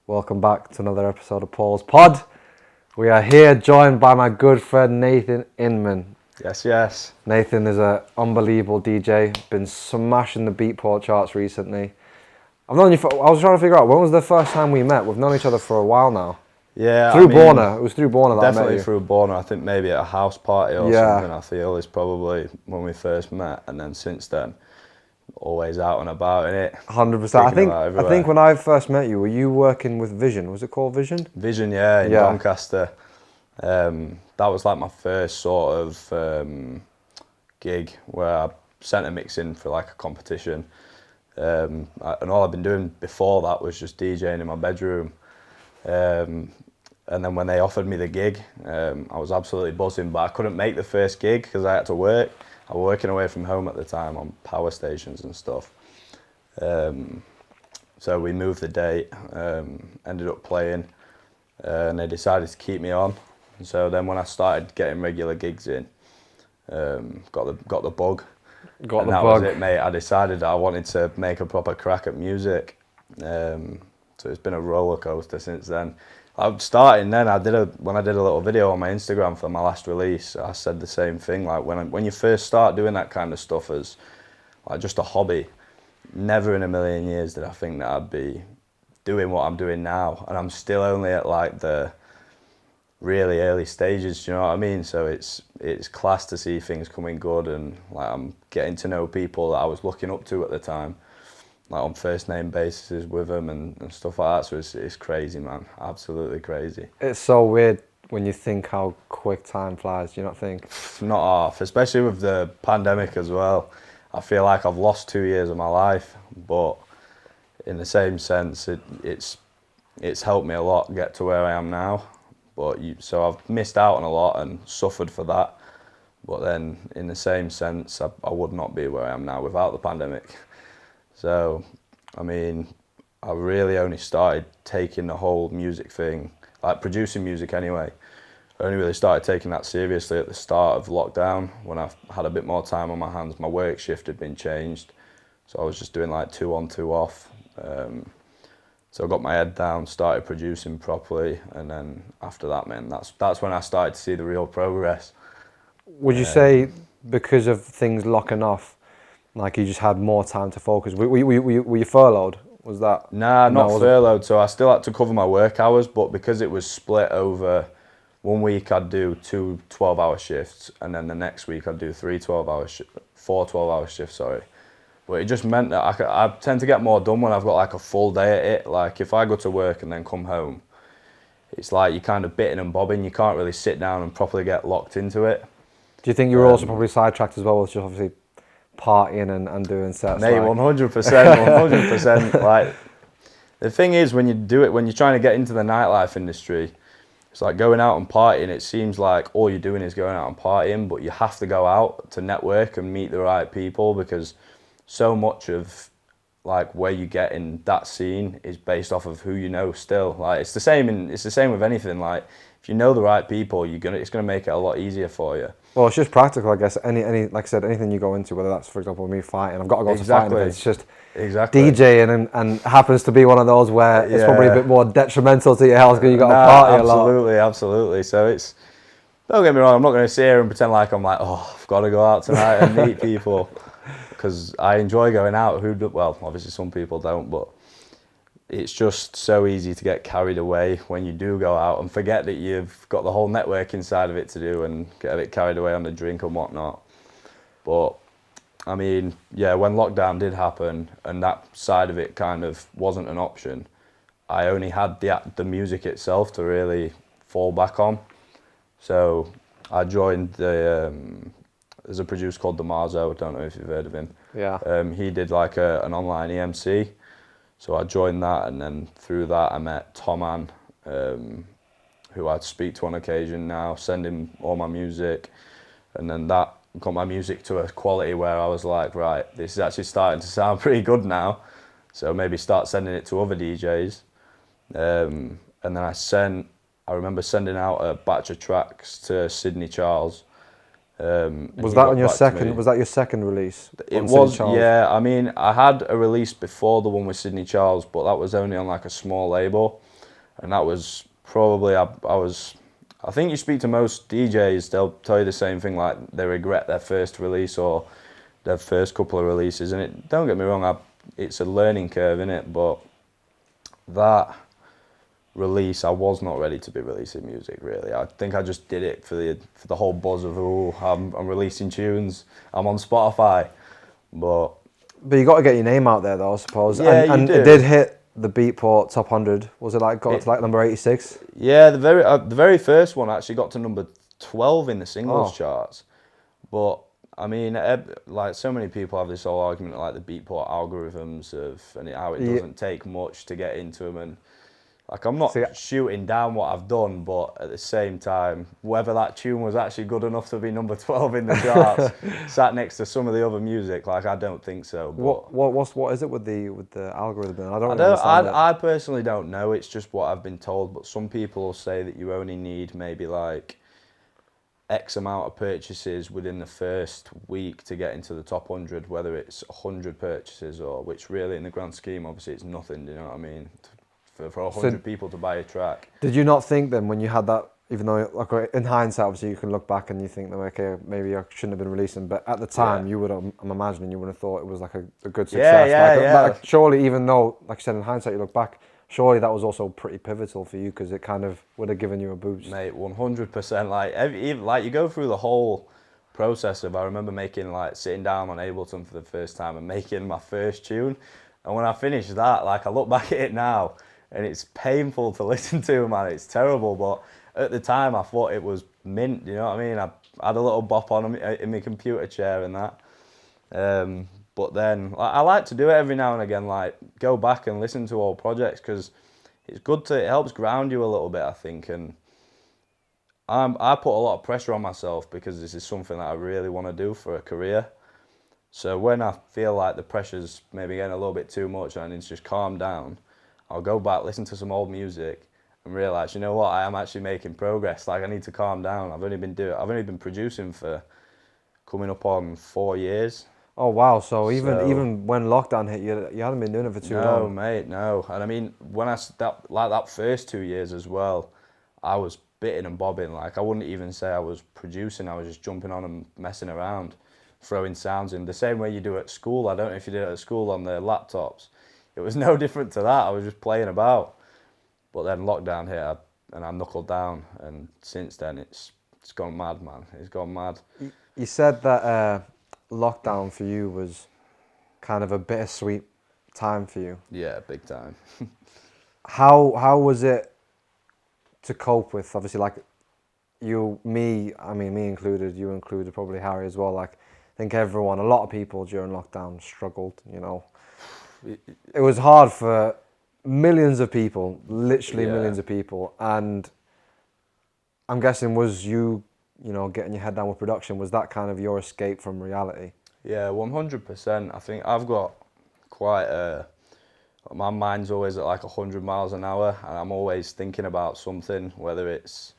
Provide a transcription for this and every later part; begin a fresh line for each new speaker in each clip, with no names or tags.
Welcome back to another episode of Paul's Pod. We are here joined by my good friend Nathan Inman.
Yes.
Nathan is an unbelievable DJ, been smashing the Beatport charts recently. I've known you for, I was trying to figure out, when was the first time we met? We've known each other for a while now.
Yeah,
Through Borna. It was through Borna that I met you.
Definitely through Borna. I think maybe at a house party or something, I feel, is probably when we first met. And then since then, always out and about in it.
100%. I think when I first met you, were you working with Vision? Was it called Vision?
Vision, yeah, in Doncaster. That was like my first sort of gig where I sent a mix in for like a competition. And all I've been doing before that was just DJing in my bedroom. And then when they offered me the gig, I was absolutely buzzing, but I couldn't make the first gig because I had to work. I was working away from home at the time on power stations and stuff. So we moved the date, ended up playing, and they decided to keep me on. So then when I started getting regular gigs in, got the bug. That was it, mate. I decided I wanted to make a proper crack at music. So it's been a roller coaster since then. I'm starting then. When I did a little video on my Instagram for my last release, I said the same thing. Like when you first start doing that kind of stuff as like just a hobby, never in a million years did I think that I'd be doing what I'm doing now. And I'm still only at like the really early stages. Do you know what I mean? So it's class to see things coming good, and like I'm getting to know people that I was looking up to at the time, like on first name basis with them and stuff like that. So it's crazy, man. Absolutely crazy.
It's so weird when you think how quick time flies. Do you not think?
Not half, especially with the pandemic as well. I feel like I've lost 2 years of my life, but in the same sense, it's helped me a lot get to where I am now. So I've missed out on a lot and suffered for that. But then in the same sense, I would not be where I am now without the pandemic. So, I mean, I really only started taking the whole music thing, like producing music anyway. I only really started taking that seriously at the start of lockdown when I had a bit more time on my hands. My work shift had been changed, so I was just doing like 2 on, 2 off. So I got my head down, started producing properly, and then after that, man, that's when I started to see the real progress.
Would you say because of things locking off, like you just had more time to focus? Were you furloughed? Was that?
Nah, not furloughed. So I still had to cover my work hours, but because it was split over 1 week, I'd do 2 12-hour shifts, and then the next week I'd do 4 12-hour shifts. Sorry. But it just meant that I tend to get more done when I've got like a full day at it. Like if I go to work and then come home, it's like you're kind of bitting and bobbing. You can't really sit down and properly get locked into it.
Do you think you were also probably sidetracked as well with just obviously partying and doing sets?
Mate, 100%, 100%. Like the thing is, when you do it, when you're trying to get into the nightlife industry, it's like going out and partying. It seems like all you're doing is going out and partying, but you have to go out to network and meet the right people, because so much of like where you get in that scene is based off of who you know still. Like it's the same with anything. Like if you know the right people, it's gonna make it a lot easier for you.
Well, it's just practical, I guess. Any like I said, anything you go into, whether that's, for example, me fighting, I've got to go to fighting events. It's just DJing and happens to be one of those where it's probably a bit more detrimental to your health because you got to party a lot.
Absolutely. So don't get me wrong, I'm not going to sit here and pretend like I'm like, oh, I've got to go out tonight and meet people, because I enjoy going out. Well, obviously some people don't, but it's just so easy to get carried away when you do go out and forget that you've got the whole networking side of it to do and get a bit carried away on the drink and whatnot. But I mean, yeah, when lockdown did happen and that side of it kind of wasn't an option, I only had the music itself to really fall back on. So I joined there's a producer called Damaso, I don't know if you've heard of him.
Yeah.
He did like an online EMC. So I joined that, and then through that I met Toman, who I'd speak to on occasion now, send him all my music, and then that got my music to a quality where I was like, right, this is actually starting to sound pretty good now, so maybe start sending it to other DJs. And then I remember sending out a batch of tracks to Sydney Charles,
Was that on your second? Was that your second release?
It was, yeah. I mean, I had a release before the one with Sydney Charles, but that was only on like a small label, and that was probably I think you speak to most DJs, they'll tell you the same thing, like they regret their first release or their first couple of releases, and it, don't get me wrong, it's a learning curve, innit? But that release, I was not ready to be releasing music, really. I think I just did it for the whole buzz of, oh, I'm releasing tunes, I'm on Spotify, but
you got to get your name out there, though, I suppose.
Yeah,
and it did hit the Beatport top 100. Was it like got to like number 86?
Yeah, the very first one actually got to number 12 in the singles charts. But I mean, like so many people have this whole argument like the Beatport algorithms and how it doesn't take much to get into them, and like I'm not shooting down what I've done, but at the same time, whether that tune was actually good enough to be number 12 in the charts, sat next to some of the other music, like I don't think so. But
what is it with the algorithm?
I personally don't know. It's just what I've been told. But some people will say that you only need maybe like X amount of purchases within the first week to get into the top 100, whether it's 100 purchases or, which really in the grand scheme, obviously it's nothing. Do you know what I mean? For 100 people to buy a track.
Did you not think then when you had that, even though like in hindsight obviously you can look back and you think that okay, maybe I shouldn't have been releasing, but at the time you would have, I'm imagining you would have thought it was like a good success. Like surely, even though like you said in hindsight you look back, surely that was also pretty pivotal for you because it kind of would have given you a boost.
Mate, 100%. Like you go through the whole process of, I remember sitting down on Ableton for the first time and making my first tune, and when I finished that, like I look back at it now, and it's painful to listen to, man. It's terrible, but at the time I thought it was mint. You know what I mean? I had a little bop on in my computer chair and that. But then I like to do it every now and again, like go back and listen to old projects because it's good it helps ground you a little bit, I think. And I put a lot of pressure on myself because this is something that I really want to do for a career. So when I feel like the pressure's maybe getting a little bit too much and I need to just calm down, I'll go back, listen to some old music, and realise, you know what, I am actually making progress. Like I need to calm down. I've only been producing for coming up on 4 years.
Oh wow! So even when lockdown hit, you hadn't been doing it for too long.
No, mate, no. And I mean, when that first 2 years as well, I was bitting and bobbing. Like I wouldn't even say I was producing. I was just jumping on and messing around, throwing sounds in the same way you do at school. I don't know if you did it at school on the laptops. It was no different to that. I was just playing about. But then lockdown hit and I knuckled down. And since then, it's gone mad, man. It's gone mad.
You said that lockdown for you was kind of a bittersweet time for you.
Yeah, big time.
How was it to cope with, obviously, like me included, you included, probably Harri as well. Like, I think a lot of people during lockdown struggled, you know. It was hard for millions of people, literally millions of people. And I'm guessing was you getting your head down with production, was that kind of your escape from reality?
Yeah, 100%. I think I've got my mind's always at like 100 miles an hour and I'm always thinking about something, whether it's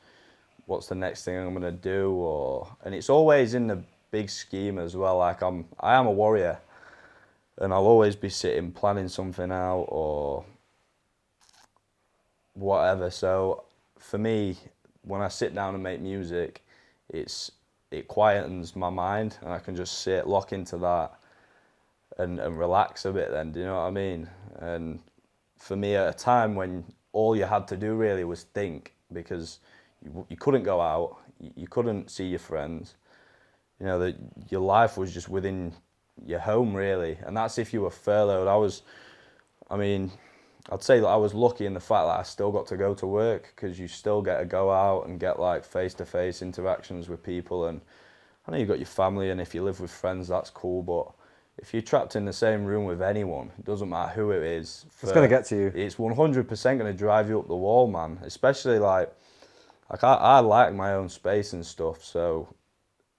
what's the next thing I'm going to do and it's always in the big scheme as well. Like I am a warrior. And I'll always be sitting planning something out or whatever. So for me, when I sit down and make music, it quietens my mind and I can just lock into that and relax a bit then, do you know what I mean? And for me, at a time when all you had to do really was think, because you couldn't go out, you couldn't see your friends, you know, your life was just within your home really, and that's if you were furloughed. I'd say that I was lucky in the fact that I still got to go to work, because you still get to go out and get like face-to-face interactions with people, and I know you've got your family, and if you live with friends that's cool, but if you're trapped in the same room with anyone, it doesn't matter who it is,
it's going to get to you.
It's 100% going to drive you up the wall, man. Especially like I like my own space and stuff, so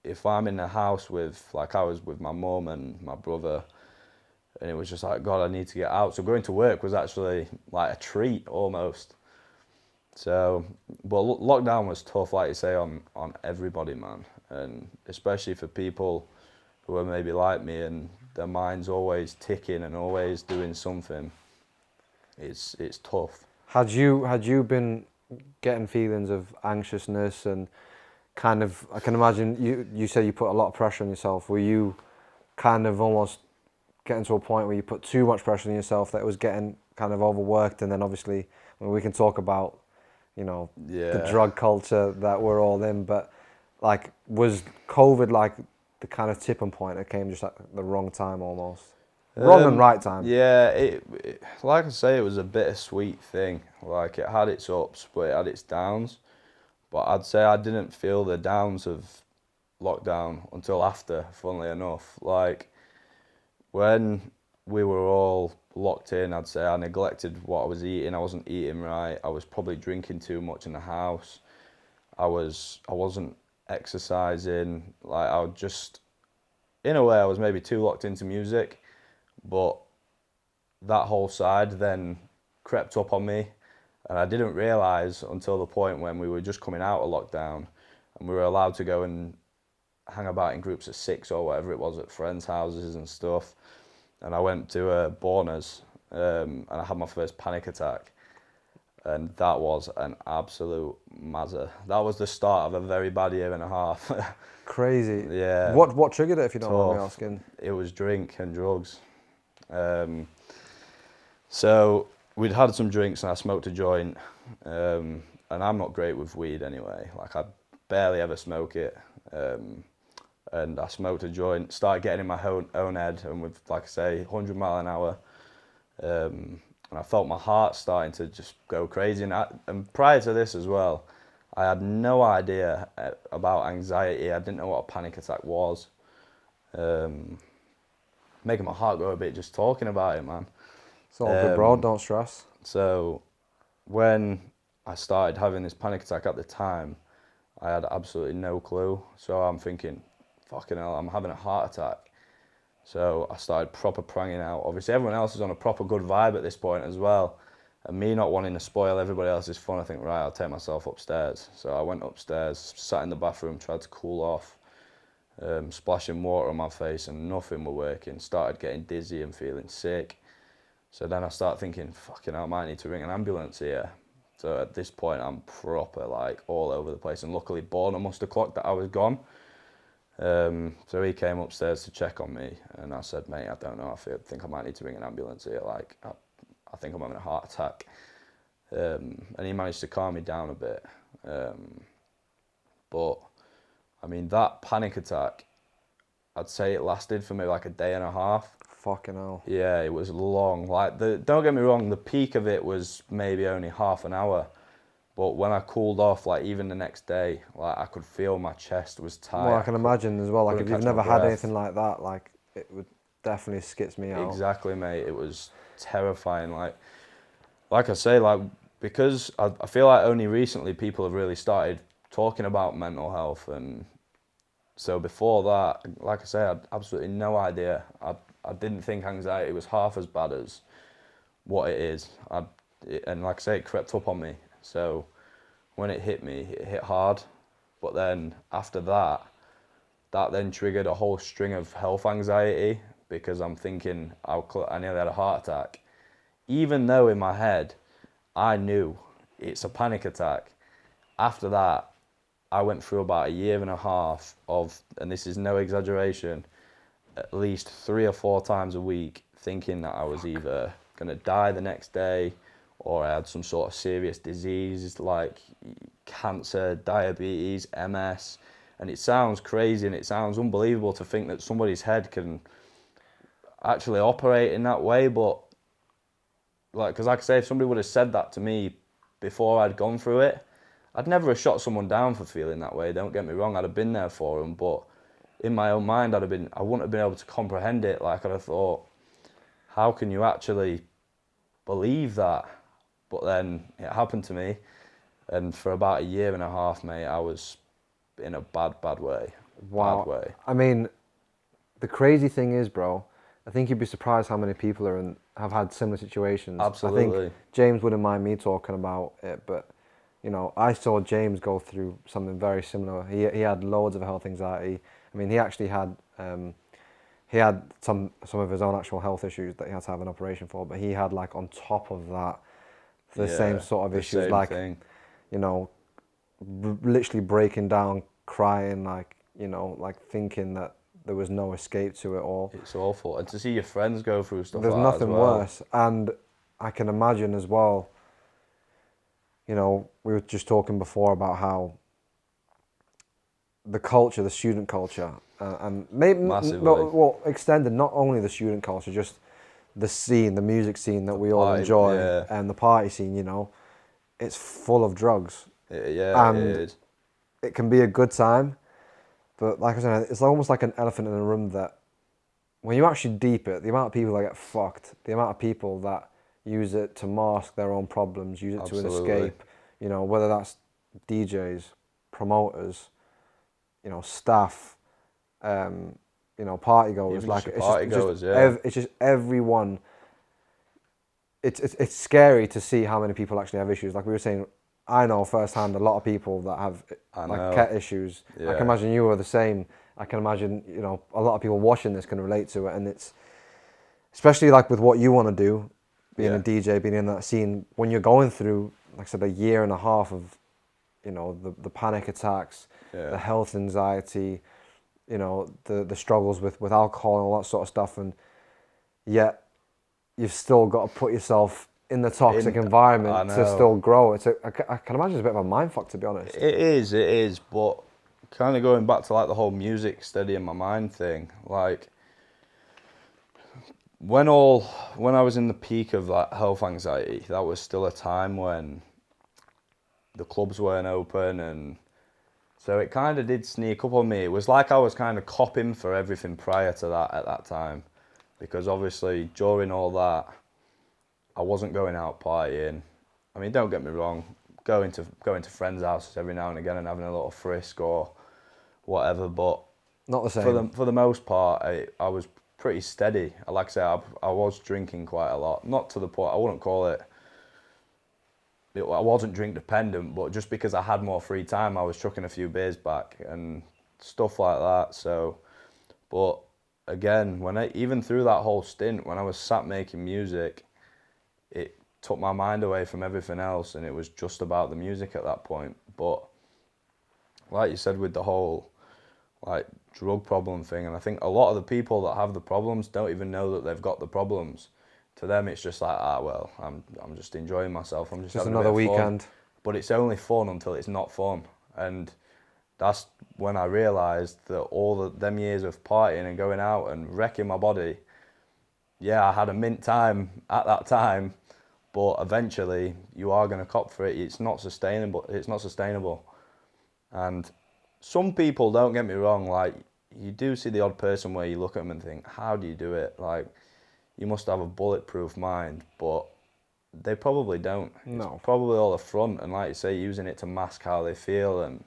if I'm in the house like I was with my mum and my brother, and it was just like, God, I need to get out. So going to work was actually like a treat almost. So, but lockdown was tough, like you say, on everybody, man. and especially for people who are maybe like me and their mind's always ticking and always doing something, it's tough.
Had you been getting feelings of anxiousness and kind of, I can imagine you say you put a lot of pressure on yourself. Were you kind of almost getting to a point where you put too much pressure on yourself that it was getting kind of overworked? And then obviously, I mean, we can talk about, you know, the drug culture that we're all in, but like, was COVID like the kind of tipping point that came just at the wrong time almost? Wrong and right time.
Yeah, it like I say, it was a bittersweet thing. Like, it had its ups, but it had its downs. But I'd say I didn't feel the downs of lockdown until after, funnily enough. Like, when we were all locked in, I'd say I neglected what I was eating. I wasn't eating right. I was probably drinking too much in the house. I wasn't exercising. Like, I would just, in a way, I was maybe too locked into music. But that whole side then crept up on me, and I didn't realise until the point when we were just coming out of lockdown and we were allowed to go and hang about in groups of 6 or whatever it was at friends' houses and stuff. And I went to Borner's and I had my first panic attack, and that was an absolute mazza. That was the start of a very bad year and a half.
Crazy.
Yeah.
What triggered it, if you don't mind me asking?
It was drink and drugs. So we'd had some drinks and I smoked a joint, and I'm not great with weed anyway. Like, I barely ever smoke it, and I smoked a joint, started getting in my own head, and with, like I say, 100 mile an hour, and I felt my heart starting to just go crazy. And prior to this as well, I had no idea about anxiety. I didn't know what a panic attack was. Making my heart go a bit just talking about it, man.
It's all good, bro. Don't stress.
So when I started having this panic attack at the time, I had absolutely no clue. So I'm thinking, fucking hell, I'm having a heart attack. So I started proper pranging out. Obviously, everyone else is on a proper good vibe at this point as well. And me not wanting to spoil everybody else's fun, I think, right, I'll take myself upstairs. So I went upstairs, sat in the bathroom, tried to cool off. Splashing water on my face and nothing were working. Started getting dizzy and feeling sick. So then I started thinking, fucking hell, I might need to ring an ambulance here. So at this point, I'm proper, like, all over the place. And luckily, Borna must have clocked that I was gone. So he came upstairs to check on me. And I said, mate, I don't know, I think I might need to ring an ambulance here. Like, I think I'm having a heart attack. And he managed to calm me down a bit. But I mean, that panic attack, I'd say it lasted for maybe like a day and a half.
Fucking hell.
Yeah, it was long. Like, don't get me wrong, the peak of it was maybe only half an hour. But when I cooled off, like, even the next day, like, I could feel my chest was tight.
Well, I can imagine as well, like, if you've never had anything like that, like, it would definitely skits me out.
Exactly, mate. It was terrifying. Like I say, like, because I feel like only recently people have really started talking about mental health, and so before that, like I say, I had absolutely no idea. I didn't think anxiety was half as bad as what it is. And like I say, it crept up on me. So when it hit me, it hit hard. But then after that then triggered a whole string of health anxiety, because I'm thinking I nearly had a heart attack. Even though in my head, I knew it's a panic attack. After that, I went through about a year and a half of, and this is no exaggeration, at least 3 or 4 times a week thinking that I was either going to die the next day, or I had some sort of serious disease like cancer, diabetes, MS. And it sounds crazy and it sounds unbelievable to think that somebody's head can actually operate in that way. But, like, because like I say, if somebody would have said that to me before I'd gone through it, I'd never have shot someone down for feeling that way, don't get me wrong, I'd have been there for them, but in my own mind, I wouldn't have been able to comprehend it. Like, I'd have thought, how can you actually believe that? But then it happened to me, and for about a year and a half, mate, I was in a bad way.
Wow.
Bad way.
I mean, the crazy thing is, bro, I think you'd be surprised how many people have had similar situations.
Absolutely.
I think James wouldn't mind me talking about it, but you know, I saw James go through something very similar. He had loads of health anxiety. I mean, he actually had some of his own actual health issues that he had to have an operation for, but he had like on top of that the same sort of issues, like
thing.
you know, literally breaking down, crying, like, you know, like thinking that there was no escape to it all.
It's awful, and to see your friends go through stuff
There's
like that as
nothing
well.
worse, and I can imagine as well. You know, we were just talking before about how the culture, the student culture, and maybe extended, not only the student culture, just the scene, the music scene that we all enjoy, and the party scene. You know, it's full of drugs.
It is.
It can be a good time, but like I said, it's almost like an elephant in a room that when you actually deep it, the amount of people that get fucked, the amount of people that use it to mask their own problems, use it to an escape, you know, whether that's DJs, promoters, you know, staff, you know, party goers, like it's just everyone. It's scary to see how many people actually have issues. Like we were saying, I know firsthand a lot of people that have like cat issues. I can imagine you are the same. I can imagine, you know, a lot of people watching this can relate to it, and it's especially like with what you want to do, being a DJ, being in that scene, when you're going through, like I said, a year and a half of, you know, the panic attacks, the health anxiety, you know, the struggles with alcohol and all that sort of stuff, and yet you've still got to put yourself in the toxic environment to still grow. I can imagine it's a bit of a mindfuck, to be honest.
It is, but kind of going back to like the whole music steadying my mind thing, like when I was in the peak of that health anxiety, that was still a time when the clubs weren't open, and so it kind of did sneak up on me. It was like I was kind of copping for everything prior to that at that time, because obviously during all that, I wasn't going out partying. I mean, don't get me wrong, going to friends' houses every now and again and having a little frisk or whatever, but
not the same.
For the most part, I was pretty steady. Like I said, I was drinking quite a lot. Not to the point, I wouldn't call it, I wasn't drink dependent, but just because I had more free time, I was chucking a few beers back and stuff like that. So, but again, even through that whole stint, when I was sat making music, it took my mind away from everything else, and it was just about the music at that point. But like you said, with the whole like drug problem thing, and I think a lot of the people that have the problems don't even know that they've got the problems. To them, it's just like, well, I'm just enjoying myself. I'm just having
another weekend.
Fun. But it's only fun until it's not fun, and that's when I realised that all them years of partying and going out and wrecking my body, I had a mint time at that time, but eventually you are going to cop for it. It's not sustainable. And some people, don't get me wrong, like you do see the odd person where you look at them and think, how do you do it? Like, you must have a bulletproof mind, but they probably don't.
No.
It's probably all a front, and like you say, using it to mask how they feel.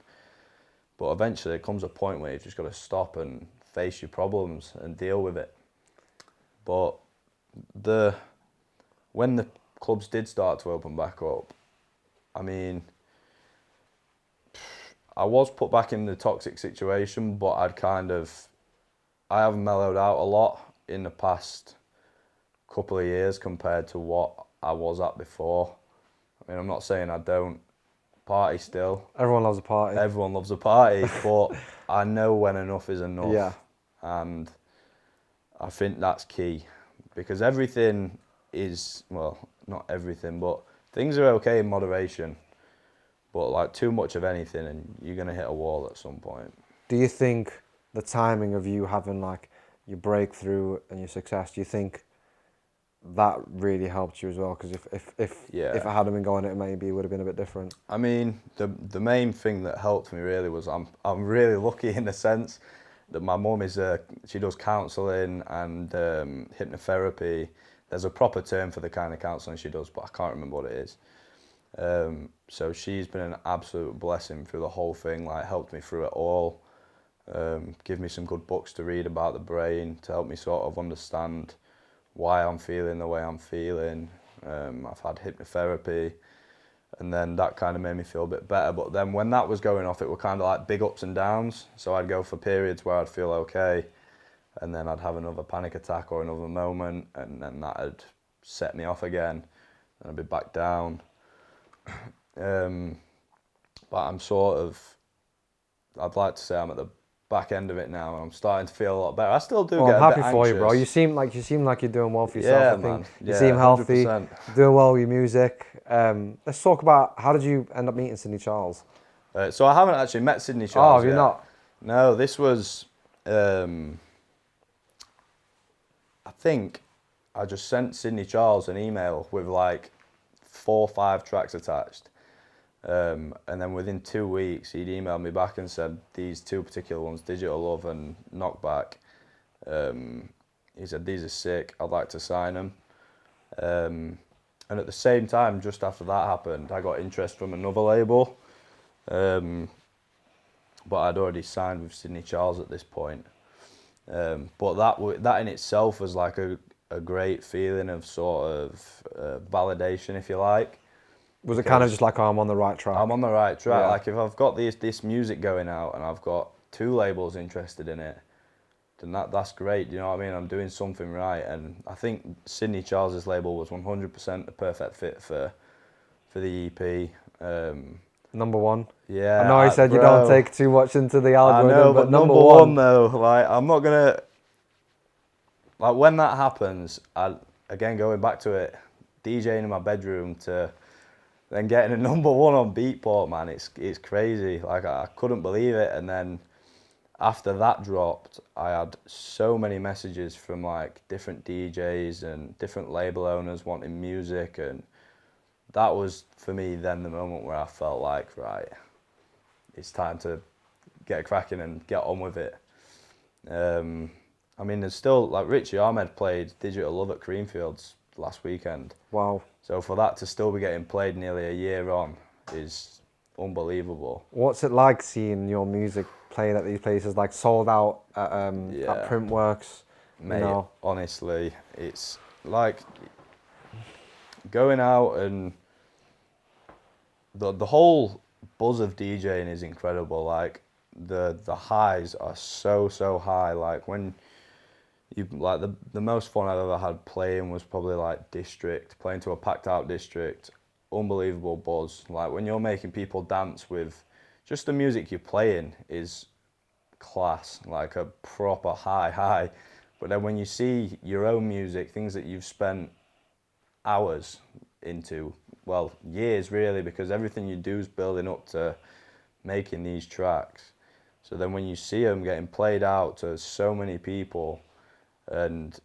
But eventually, it comes a point where you've just got to stop and face your problems and deal with it. But when the clubs did start to open back up, I mean, I was put back in the toxic situation, but I have mellowed out a lot in the past couple of years compared to what I was at before. I mean, I'm not saying I don't party still.
Everyone loves a party.
Everyone loves a party, but I know when enough is enough.
Yeah.
And I think that's key, because everything is, well, not everything, but things are okay in moderation. But like too much of anything and you're going to hit a wall at some point.
Do you think the timing of you having like your breakthrough and your success, do you think that really helped you as well? Because if it hadn't been going, it maybe would have been a bit different.
I mean, the main thing that helped me really was I'm really lucky in the sense that my mum she does counselling and hypnotherapy. There's a proper term for the kind of counselling she does, but I can't remember what it is. So she's been an absolute blessing through the whole thing, like helped me through it all, give me some good books to read about the brain to help me sort of understand why I'm feeling the way I'm feeling. I've had hypnotherapy, And then that kind of made me feel a bit better. But then when that was going off, it were kind of like big ups and downs. So I'd go for periods where I'd feel okay, and then I'd have another panic attack or another moment, and then that'd set me off again, and I'd be back down. But I'm I'd like to say I'm at the back end of it now, and I'm starting to feel a lot better. I still do get a bit anxious.
I'm happy for you, bro. You seem like you're doing well for yourself.
Yeah,
I think
man.
you seem healthy,
100%.
doing well with your music. Let's talk about how did you end up meeting Sydney Charles?
So I haven't actually met Sydney Charles.
Oh, have you not?
No, this was. I think I just sent Sydney Charles an email with like 4 or 5 tracks attached. And then within 2 weeks, he'd emailed me back and said these 2 particular ones, Digital Love and Knockback. He said, these are sick, I'd like to sign them. And at the same time, just after that happened, I got interest from another label. But I'd already signed with Sydney Charles at this point. But that in itself was like a great feeling of sort of validation, if you like.
Was it kind of just like, oh, I'm on the right track?
I'm on the right track.
Yeah.
Like if I've got this music going out and I've got 2 labels interested in it, then that's great. You know what I mean? I'm doing something right. And I think Sydney Charles's label was 100% the perfect fit for the EP.
Number 1.
Yeah.
I know he said you don't take too much into the algorithm,
I know,
but
number one though, like I'm not gonna. Like when that happens, again going back to it, DJing in my bedroom to then getting a number 1 on Beatport, man, it's crazy. Like I couldn't believe it. And then after that dropped, I had so many messages from like different DJs and different label owners wanting music, and that was for me then the moment where I felt like, right, it's time to get cracking and get on with it. I mean, there's still, like Richie Ahmed played Digital Love at Creamfields last weekend.
Wow.
So for that to still be getting played nearly a year on is unbelievable.
What's it like seeing your music played at these places, like sold out at Printworks?
Mate,
you know?
Honestly, it's like going out and the whole buzz of DJing is incredible. Like the highs are so high. Like when you like the most fun I've ever had playing was probably like District, playing to a packed out District, unbelievable buzz. Like when you're making people dance with just the music you're playing is class, like a proper high. But then when you see your own music, things that you've spent hours into, well, years really, because everything you do is building up to making these tracks. So then when you see them getting played out to so many people, and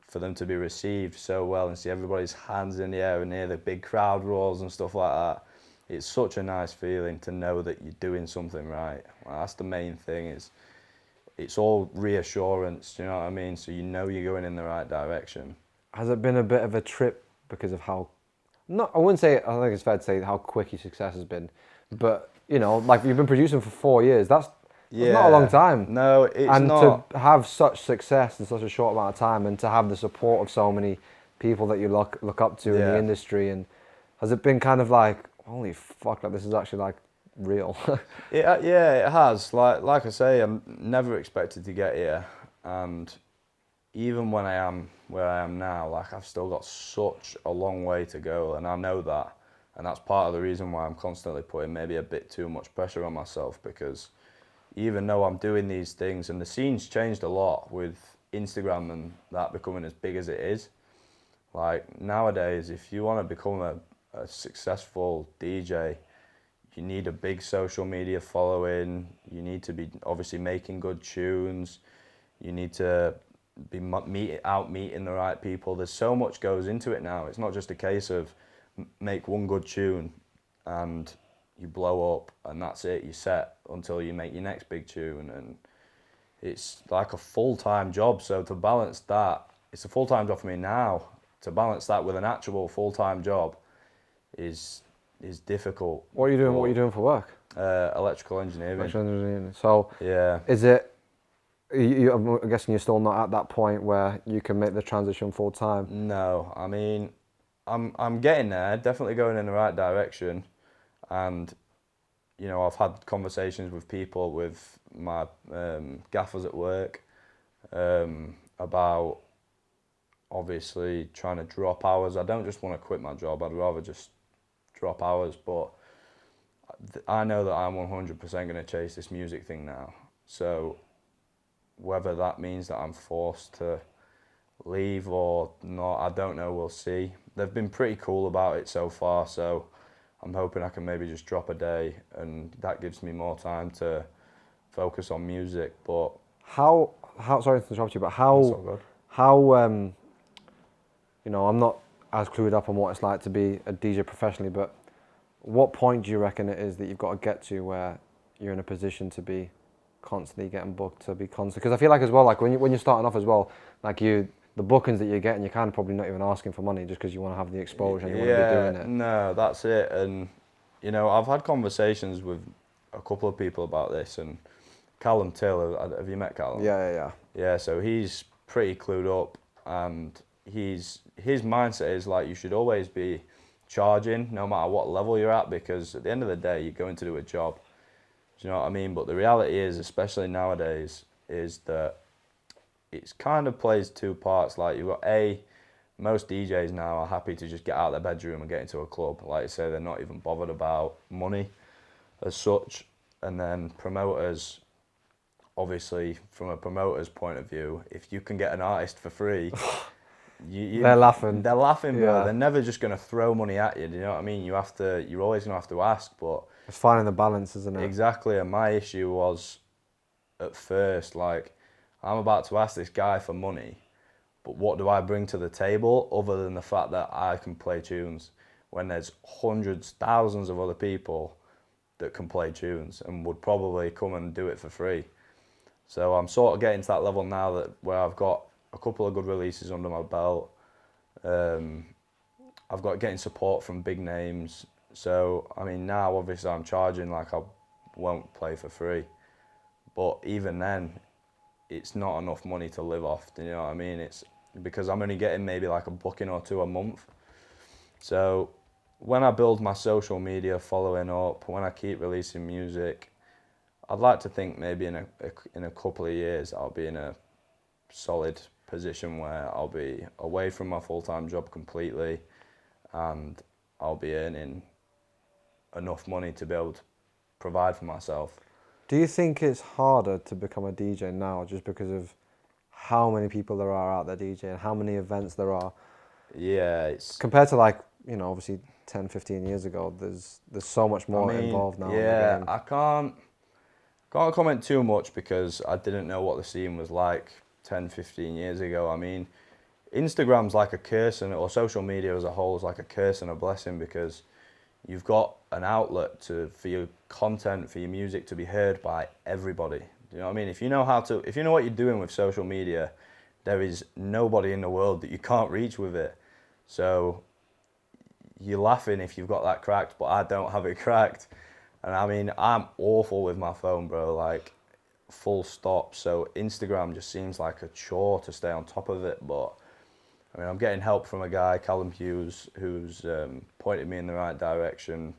for them to be received so well and see everybody's hands in the air and hear the big crowd roars and stuff like that, it's such a nice feeling to know that you're doing something right. Well, that's the main thing, is it's all reassurance, do you know what I mean? So you know you're going in the right direction.
Has it been a bit of a trip because of how, I wouldn't say, I think it's fair to say how quick your success has been, but you know, like you've been producing for 4 years, that's not a long time.
No, it's
and
not.
And to have such success in such a short amount of time, and to have the support of so many people that you look up to in the industry, and has it been kind of like, holy fuck, like this is actually like real?
Yeah, it has. Like I say, I'm never expected to get here, and even when I am where I am now, like I've still got such a long way to go, and I know that, and that's part of the reason why I'm constantly putting maybe a bit too much pressure on myself, because even though I'm doing these things, and the scene's changed a lot with Instagram and that becoming as big as it is. Like nowadays, if you want to become a successful DJ, you need a big social media following, you need to be obviously making good tunes, you need to be meeting the right people. There's so much goes into it now. It's not just a case of make one good tune and you blow up and that's it, you're set until you make your next big tune. And it's like a full-time job. So to balance that, it's a full-time job for me now. To balance that with an actual full-time job is difficult.
What are you doing? What are you doing for work?
Electrical engineering.
Electrical engineering. So
yeah,
is it? I'm guessing you're still not at that point where you can make the transition full time.
No, I mean, I'm getting there, definitely going in the right direction, and you know, I've had conversations with people, with my gaffers at work, about obviously trying to drop hours. I don't just want to quit my job, I'd rather just drop hours, but I know that I'm 100% going to chase this music thing now. So whether that means that I'm forced to leave or not, I don't know, we'll see. They've been pretty cool about it so far, so I'm hoping I can maybe just drop a day, and that gives me more time to focus on music. But
how sorry to interrupt you, but how you know, I'm not as clued up on what it's like to be a DJ professionally, but what point do you reckon it is that you've got to get to where you're in a position to be constantly getting booked, to be constant? Because I feel like as well, like when you're starting off as well, like the bookings that you're getting, you're kind of probably not even asking for money just because you want to have the exposure and you want to be doing it.
No, that's it. And you know, I've had conversations with a couple of people about this, and Callum Taylor, have you met Callum?
Yeah.
Yeah, so he's pretty clued up, and his mindset is like, you should always be charging no matter what level you're at, because at the end of the day, you're going to do a job. Do you know what I mean? But the reality is, especially nowadays, is that it's kind of plays two parts. Like, you've got most DJs now are happy to just get out of their bedroom and get into a club. Like I say, they're not even bothered about money as such. And then promoters, obviously, from a promoter's point of view, if you can get an artist for free,
they're laughing.
They're laughing, bro.
Yeah.
They're never just going to throw money at you. Do you know what I mean? You're always going to have to ask. But
it's finding the balance, isn't it?
Exactly. And my issue was, at first, like, I'm about to ask this guy for money, but what do I bring to the table other than the fact that I can play tunes, when there's hundreds, thousands of other people that can play tunes and would probably come and do it for free. So I'm sort of getting to that level now where I've got a couple of good releases under my belt. I've got getting support from big names. So, I mean, now obviously I'm charging, like I won't play for free. But even then, it's not enough money to live off, do you know what I mean? It's because I'm only getting maybe like a booking or two a month. So when I build my social media following up, when I keep releasing music, I'd like to think maybe in a couple of years I'll be in a solid position where I'll be away from my full-time job completely, and I'll be earning enough money to be able to provide for myself.
Do you think it's harder to become a DJ now just because of how many people there are out there DJing, how many events there are?
Yeah, it's
compared to, like, you know, obviously 10, 15 years ago, there's so much more involved now.
Yeah,
in the game.
I can't comment too much because I didn't know what the scene was like 10, 15 years ago. I mean, Instagram's like a curse, or social media as a whole is like a curse and a blessing, because you've got an outlet for your content, for your music to be heard by everybody. Do you know what I mean? If you know what you're doing with social media, there is nobody in the world that you can't reach with it. So you're laughing if you've got that cracked, but I don't have it cracked. And I mean, I'm awful with my phone, bro, like full stop. So Instagram just seems like a chore to stay on top of it. But I mean, I'm getting help from a guy, Callum Hughes, who's pointed me in the right direction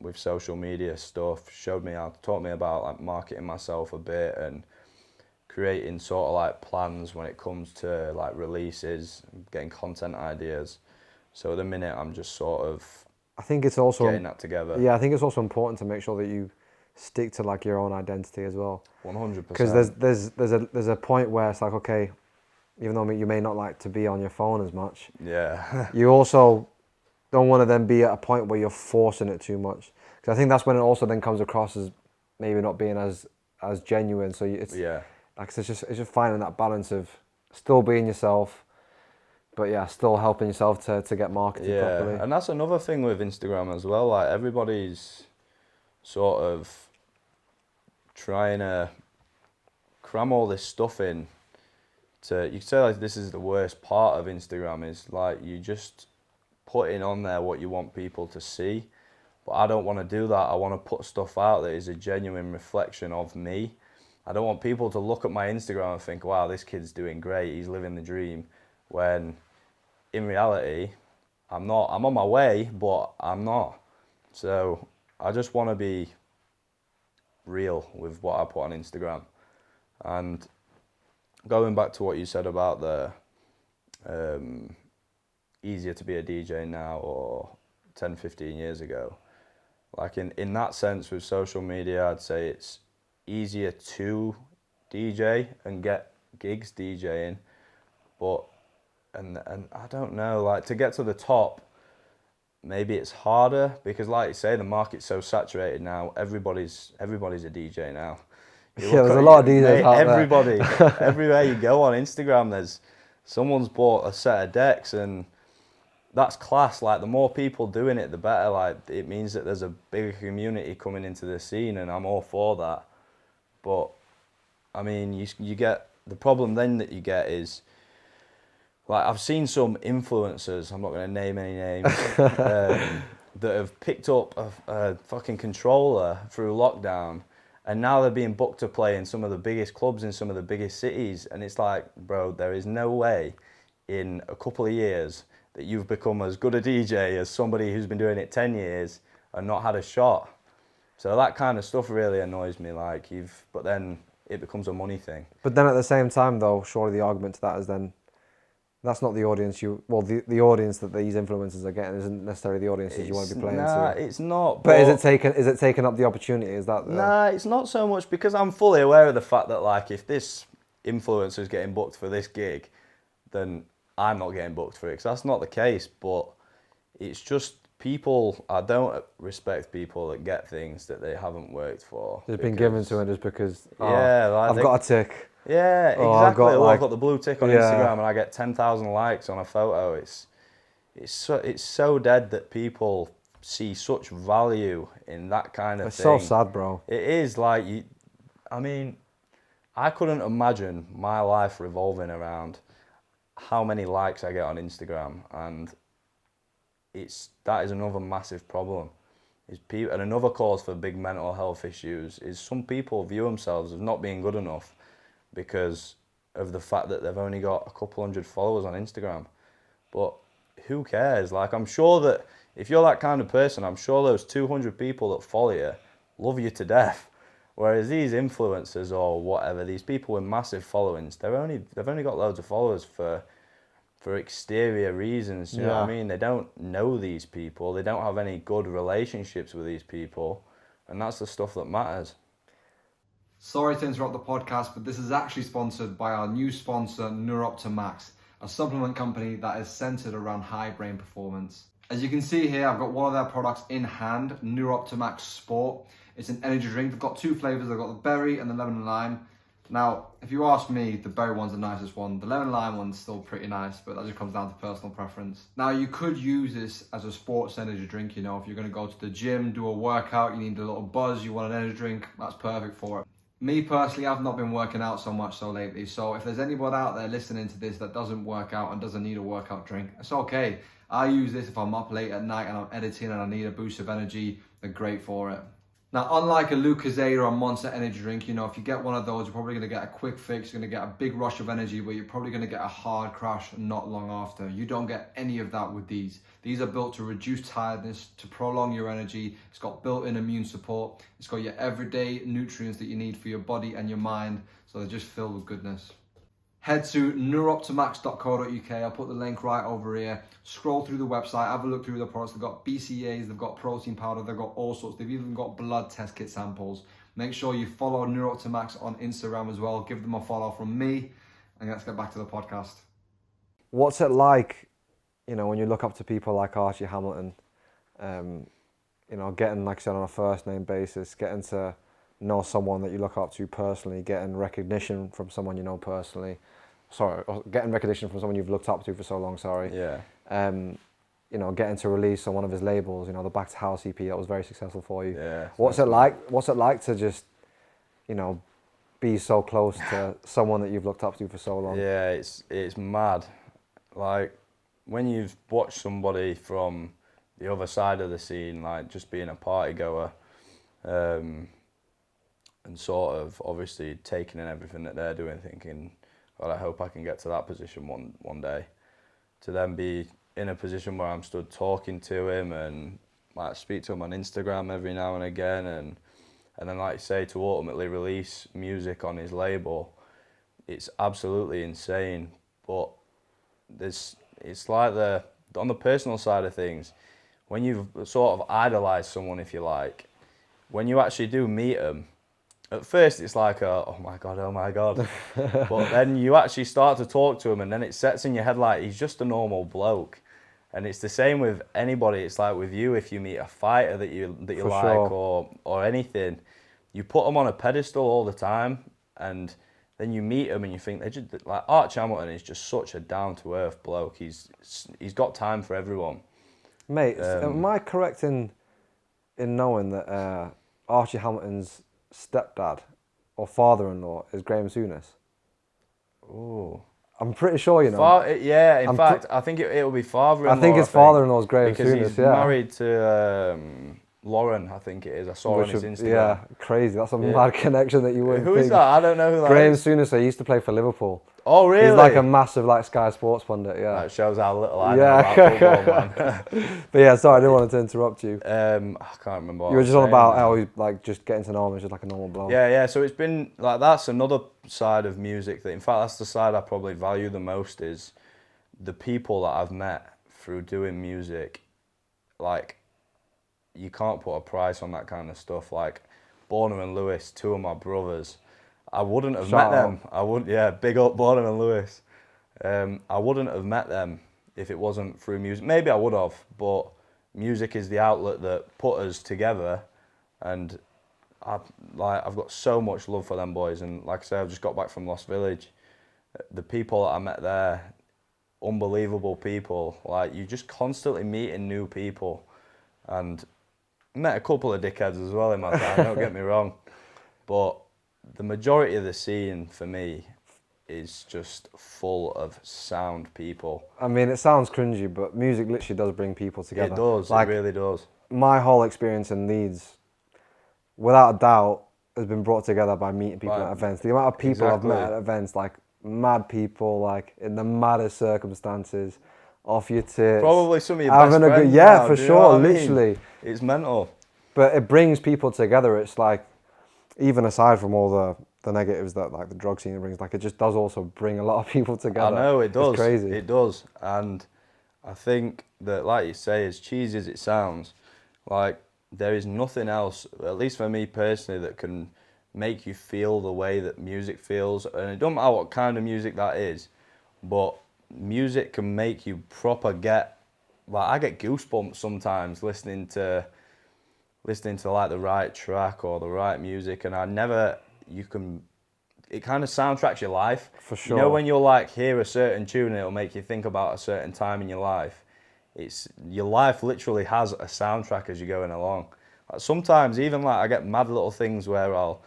with social media stuff, taught me about like marketing myself a bit and creating sort of like plans when it comes to like releases, getting content ideas. So at the minute, I'm just sort of
I think it's also
getting that together.
Yeah, I think it's also important to make sure that you stick to like your own identity as well.
100%.
Because there's a point where it's like, okay, even though you may not like to be on your phone as much,
yeah,
you also don't want to then be at a point where you're forcing it too much. Because I think that's when it also then comes across as maybe not being as genuine. So it's like it's just finding that balance of still being yourself, but yeah, still helping yourself to get marketed properly.
And that's another thing with Instagram as well. Like, everybody's sort of trying to cram all this stuff in. You could say like this is the worst part of Instagram, is like you just putting on there what you want people to see. But I don't want to do that. I want to put stuff out that is a genuine reflection of me. I don't want people to look at my Instagram and think, wow, this kid's doing great, he's living the dream. When in reality, I'm on my way, but I'm not. So I just want to be real with what I put on Instagram. And going back to what you said about the easier to be a DJ now or 10, 15 years ago, like in that sense with social media, I'd say it's easier to DJ and get gigs DJing, but and I don't know, like to get to the top, maybe it's harder because, like you say, the market's so saturated now. Everybody's a DJ now.
There's a lot of DJs out
everybody, there. Everywhere you go on Instagram, there's someone's bought a set of decks, and that's class. Like the more people doing it, the better. Like it means that there's a bigger community coming into the scene, and I'm all for that. But I mean, you get the problem then that you get is, like I've seen some influencers, I'm not going to name any names, that have picked up a fucking controller through lockdown, and now they're being booked to play in some of the biggest clubs in some of the biggest cities. And it's like, bro, there is no way in a couple of years that you've become as good a DJ as somebody who's been doing it 10 years and not had a shot. So that kind of stuff really annoys me. Like but then it becomes a money thing.
But then at the same time, though, surely the argument to that is then that's not the audience the audience that these influencers are getting isn't necessarily the audiences you want to be playing to.
Nah, it's not.
But is it taking up the opportunity? Is that
Nah, it's not so much because I'm fully aware of the fact that like if this influencer is getting booked for this gig, then I'm not getting booked for it, because that's not the case. But it's just people, I don't respect people that get things that they haven't worked for.
It's been given to them just because,
I've
got a tick.
Yeah, exactly. I've got the blue tick on Instagram and I get 10,000 likes on a photo. It's so dead that people see such value in that kind of
thing.
It's
so sad, bro.
It is like, I mean, I couldn't imagine my life revolving around how many likes I get on Instagram, and that is another massive problem. And another cause for big mental health issues is some people view themselves as not being good enough because of the fact that they've only got a couple hundred followers on Instagram. But who cares? Like, I'm sure that if you're that kind of person, I'm sure those 200 people that follow you love you to death. Whereas these influencers or whatever, these people with massive followings, they've only got loads of followers for exterior reasons. You know what I mean? They don't know these people. They don't have any good relationships with these people. And that's the stuff that matters.
Sorry to interrupt the podcast, but this is actually sponsored by our new sponsor, Neuroptimax, a supplement company that is centered around high brain performance. As you can see here, I've got one of their products in hand, Neuroptimax Sport. It's an energy drink. They've got two flavors. They've got the berry and the lemon and lime. Now, if you ask me, the berry one's the nicest one. The lemon and lime one's still pretty nice, but that just comes down to personal preference. Now, you could use this as a sports energy drink. You know, if you're going to go to the gym, do a workout, you need a little buzz, you want an energy drink, that's perfect for it. Me personally, I've not been working out so much so lately. So if there's anyone out there listening to this that doesn't work out and doesn't need a workout drink, it's okay. I use this if I'm up late at night and I'm editing and I need a boost of energy. They're great for it. Now, unlike a Lucozade or a Monster energy drink, you know, if you get one of those, you're probably going to get a quick fix. You're going to get a big rush of energy, but you're probably going to get a hard crash not long after. You don't get any of that with these. These are built to reduce tiredness, to prolong your energy. It's got built-in immune support. It's got your everyday nutrients that you need for your body and your mind. So they're just filled with goodness. Head to neuroptimax.co.uk. I'll put the link right over here. Scroll through the website, have a look through the products. They've got BCAAs, they've got protein powder, they've got all sorts. They've even got blood test kit samples. Make sure you follow Neuroptimax on Instagram as well. Give them a follow from me. And let's get back to the podcast.
What's it like, you know, when you look up to people like Archie Hamilton, you know, getting, like I said, on a first name basis, getting to know someone that you look up to personally, getting recognition from someone you know personally, getting recognition from someone you've looked up to for so long,
Yeah.
You know, getting to release on one of his labels, you know, the Back to House EP, that was very successful for you.
Yeah.
What's it like to just, you know, be so close to someone that you've looked up to for so long?
Yeah, it's mad. Like, when you've watched somebody from the other side of the scene, like just being a party goer, and sort of obviously taking in everything that they're doing, thinking, well, I hope I can get to that position one day. To then be in a position where I'm stood talking to him and like speak to him on Instagram every now and again, and then like you say, to ultimately release music on his label, it's absolutely insane. But it's like on the personal side of things, when you've sort of idolised someone, if you like, when you actually do meet them, at first it's like, oh my God. But then you actually start to talk to him, and then it sets in your head like he's just a normal bloke. And it's the same with anybody. It's like with you, if you meet a fighter that you
For
like,
sure.
or anything, you put them on a pedestal all the time, and then you meet them and you think they're just like Arch Hamilton is just such a down to earth bloke. He's got time for everyone.
Mate, am I correct in knowing that Archie Hamilton's stepdad or father-in-law is Graham Souness?
Oh,
I'm pretty sure, you know.
In fact, I think it'll be father-in-law.
I think his father-in-law is Graham Souness,
because he's married to Lauren, I think it is. I saw on his Instagram.
Yeah, crazy. That's a mad connection that you wouldn't think.
Who is that? I don't know who that
Graham
is.
Souness, he used to play for Liverpool.
Oh, really?
He's like a massive Sky Sports pundit, yeah.
That shows how little I know about football, man.
But yeah, sorry, I didn't want to interrupt you.
I can't remember what
You were just on
saying
about
now.
how he's like just getting to know him, it's just like a normal bloke.
Yeah, so it's been like, that's another side of music that, in fact, that's the side I probably value the most, is the people that I've met through doing music. Like, you can't put a price on that kind of stuff. Like, Bonham and Lewis, two of my brothers, I wouldn't have met them. I wouldn't. Yeah, big up Bonham and Lewis. I wouldn't have met them if it wasn't through music. Maybe I would have, but music is the outlet that put us together, and I've got so much love for them boys. And like I say, I've just got back from Lost Village. The people that I met there, unbelievable people. Like, you're just constantly meeting new people, and met a couple of dickheads as well in my time. Don't get me wrong, but the majority of the scene for me is just full of sound people.
I mean, it sounds cringy, but music literally does bring people together.
It does, like, it really does.
My whole experience in Leeds, without a doubt, has been brought together by meeting people at events. The amount of people I've met at events, like mad people, like in the maddest circumstances, off your tits.
Probably some of your best friends.
Yeah,
now,
for sure, literally.
It's mental.
But it brings people together. It's like, even aside from all the negatives that like the drug scene brings, like it just does also bring a lot of people together.
I know, it does.
It's crazy.
It does. And I think that, like you say, as cheesy as it sounds, like, there is nothing else, at least for me personally, that can make you feel the way that music feels. And it don't matter what kind of music that is, but music can make you proper get, like, I get goosebumps sometimes listening to like the right track or the right music, and it kind of soundtracks your life.
For sure.
You know, when you'll like hear a certain tune and it'll make you think about a certain time in your life. Your life literally has a soundtrack as you're going along. Like, sometimes even like I get mad little things where I'll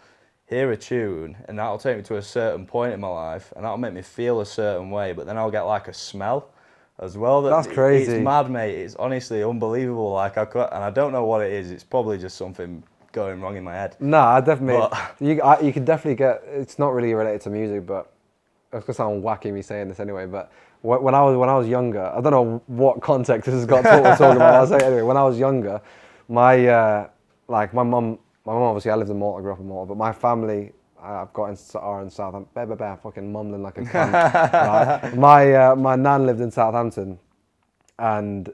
hear a tune and that'll take me to a certain point in my life and that'll make me feel a certain way, but then I'll get like a smell as well.
That's crazy.
It's mad, mate. It's honestly unbelievable. Like, and I don't know what it is. It's probably just something going wrong in my head.
No, I definitely. You can definitely get. It's not really related to music, but it's gonna sound wacky me saying this anyway. But when I was younger, I don't know what context this has got talking about. I'll say it anyway. When I was younger, my mum obviously, I lived in Malta, grew up in Malta, but my family, I've got in South. I'm fucking mumbling like a cunt. Right? My nan lived in Southampton, and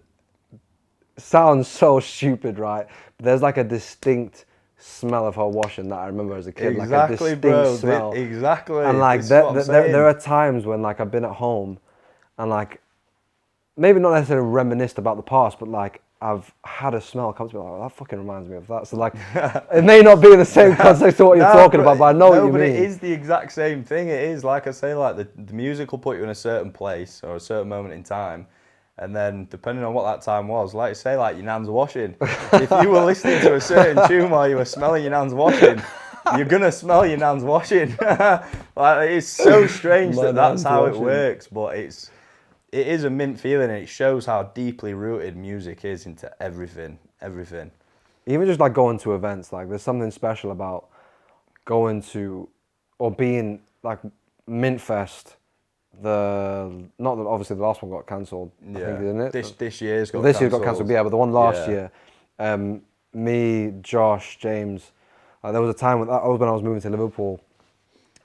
sounds so stupid, right? But there's like a distinct smell of her washing that I remember as a kid.
Exactly,
like a distinct
bro.
smell.
Exactly.
And like there are times when like I've been at home, and like maybe not necessarily reminisced about the past, but like I've had a smell come to me like, oh, that fucking reminds me of that. So like, it may not be in the same context to what you're talking about, but I know what you mean.
No, but it is the exact same thing. It is, like I say, like the music will put you in a certain place or a certain moment in time. And then depending on what that time was, like I say, like your nan's washing. If you were listening to a certain tune while you were smelling your nan's washing, you're going to smell your nan's washing. Like, it's so strange that's how it works, but it is a mint feeling, and it shows how deeply rooted music is into everything.
Even just like going to events, like there's something special about going to or being like Mintfest, obviously the last one got cancelled.
Yeah.
I think, didn't it?
This year's got
this year got cancelled. Yeah, but the one last
Yeah.
year, me, Josh, James. There was a time when I was moving to Liverpool,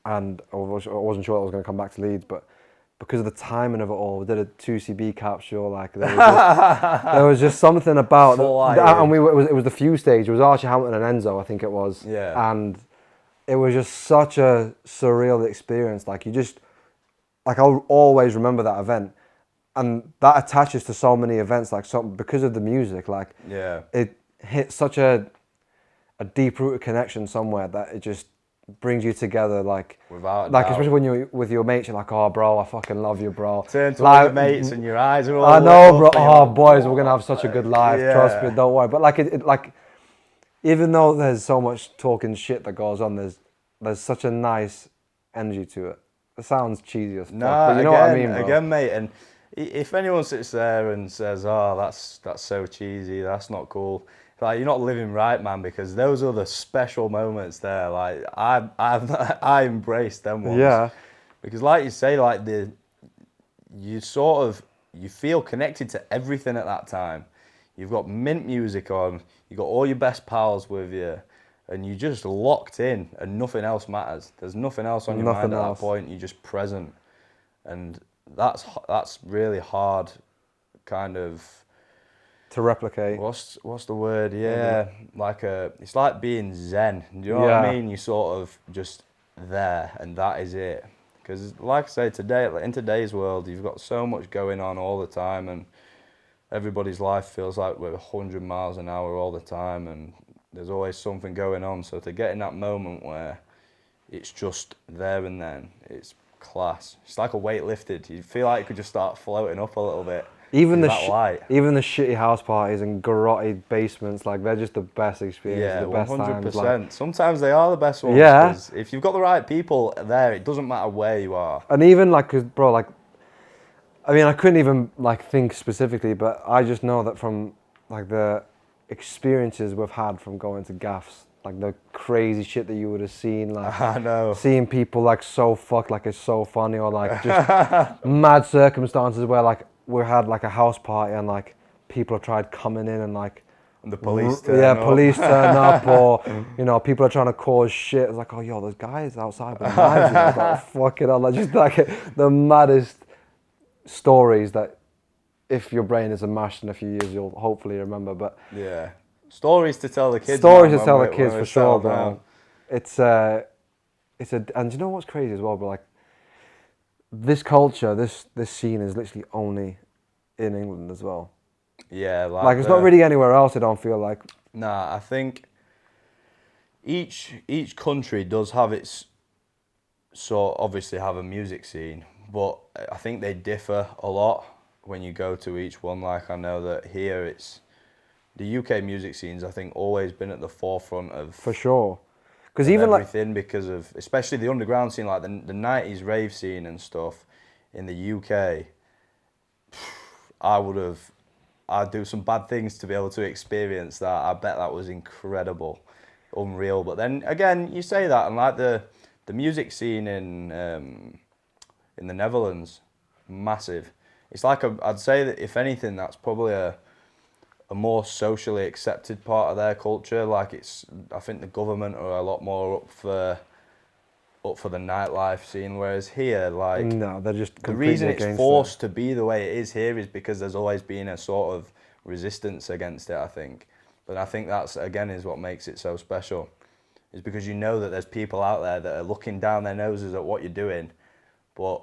and I wasn't sure I was going to come back to Leeds, but because of the timing of it all, we did a 2CB capsule. Like there was just something about and it was the few stage. It was Archie Hamilton and Enzo, I think it was.
Yeah.
And it was just such a surreal experience. Like I'll always remember that event, and that attaches to so many events. Like because of the music, like it hit such a deep-rooted connection somewhere that it just brings you together, like
without
like
doubt.
especially when you're with your mates, you're like, oh bro, I fucking love you, bro.
Turn to
like,
your mates and your eyes are all
I know, bro. Oh,
like,
boys, we're gonna have such a good life.
Yeah.
Trust me, don't worry. But like like even though there's so much talking shit that goes on, there's such a nice energy to it. It sounds cheesy as fuck, but you know what I mean, bro.
Again, mate, and if anyone sits there and says, oh, that's so cheesy, that's not cool, like, you're not living right, man, because those are the special moments there. Like, I embraced them ones.
Yeah.
Because like you say, like you feel connected to everything at that time. You've got mint music on, you've got all your best pals with you, and you're just locked in, and nothing else matters. There's nothing else on your mind at that point. You're just present, and that's really hard, kind of.
To replicate.
What's the word? Yeah, it's like being zen. Do you know what I mean? You're sort of just there, and that is it. Because, like I say, in today's world, you've got so much going on all the time, and everybody's life feels like we're 100 miles an hour all the time, and there's always something going on. So to get in that moment where it's just there and then, it's class. It's like a weight lifted. You feel like you could just start floating up a little bit.
Even the shitty house parties and garroted basements, like they're just the best experience.
Yeah,
the best
100%.
times. Like,
sometimes they are the best ones.
Yeah.
'Cause if you've got the right people there, it doesn't matter where you are.
And even like, 'cause, bro, like, I mean, I couldn't even like think specifically, but I just know that from like the experiences we've had from going to gaffs, like the crazy shit that you would have seen, like
I know.
seeing people like so fucked, like it's so funny, or like just mad circumstances where like we had like a house party and like people have tried coming in and like
and the police turn up.
Police turn up, or you know, people are trying to cause shit. It's like, oh, yo, there's guys outside with knives. You know? It's like, fucking hell, like just like the maddest stories that if your brain isn't mashed in a few years, you'll hopefully remember. But
yeah, stories to tell the kids.
Stories to tell the kids for sure, bro. It's and you know what's crazy as well, bro? Like this culture, this scene is literally only in England as well.
Yeah,
like it's not really anywhere else. I don't feel like.
Nah, I think each country does have its obviously have a music scene, but I think they differ a lot when you go to each one. Like I know that here it's the UK music scene's I think always been at the forefront of
for sure. Because even
everything, because of especially the underground scene, like the 90s rave scene and stuff in the UK, I'd do some bad things to be able to experience that. I bet that was incredible, unreal. But then again, you say that, and like the music scene in the Netherlands, massive. It's like I'd say that if anything, that's probably a more socially accepted part of their culture. Like I think the government are a lot more up for the nightlife scene, whereas here, like
no, they're just
the reason it's forced to be the way it is here is because there's always been a sort of resistance against it, I think. But I think that's again is what makes it so special, is because you know that there's people out there that are looking down their noses at what you're doing, but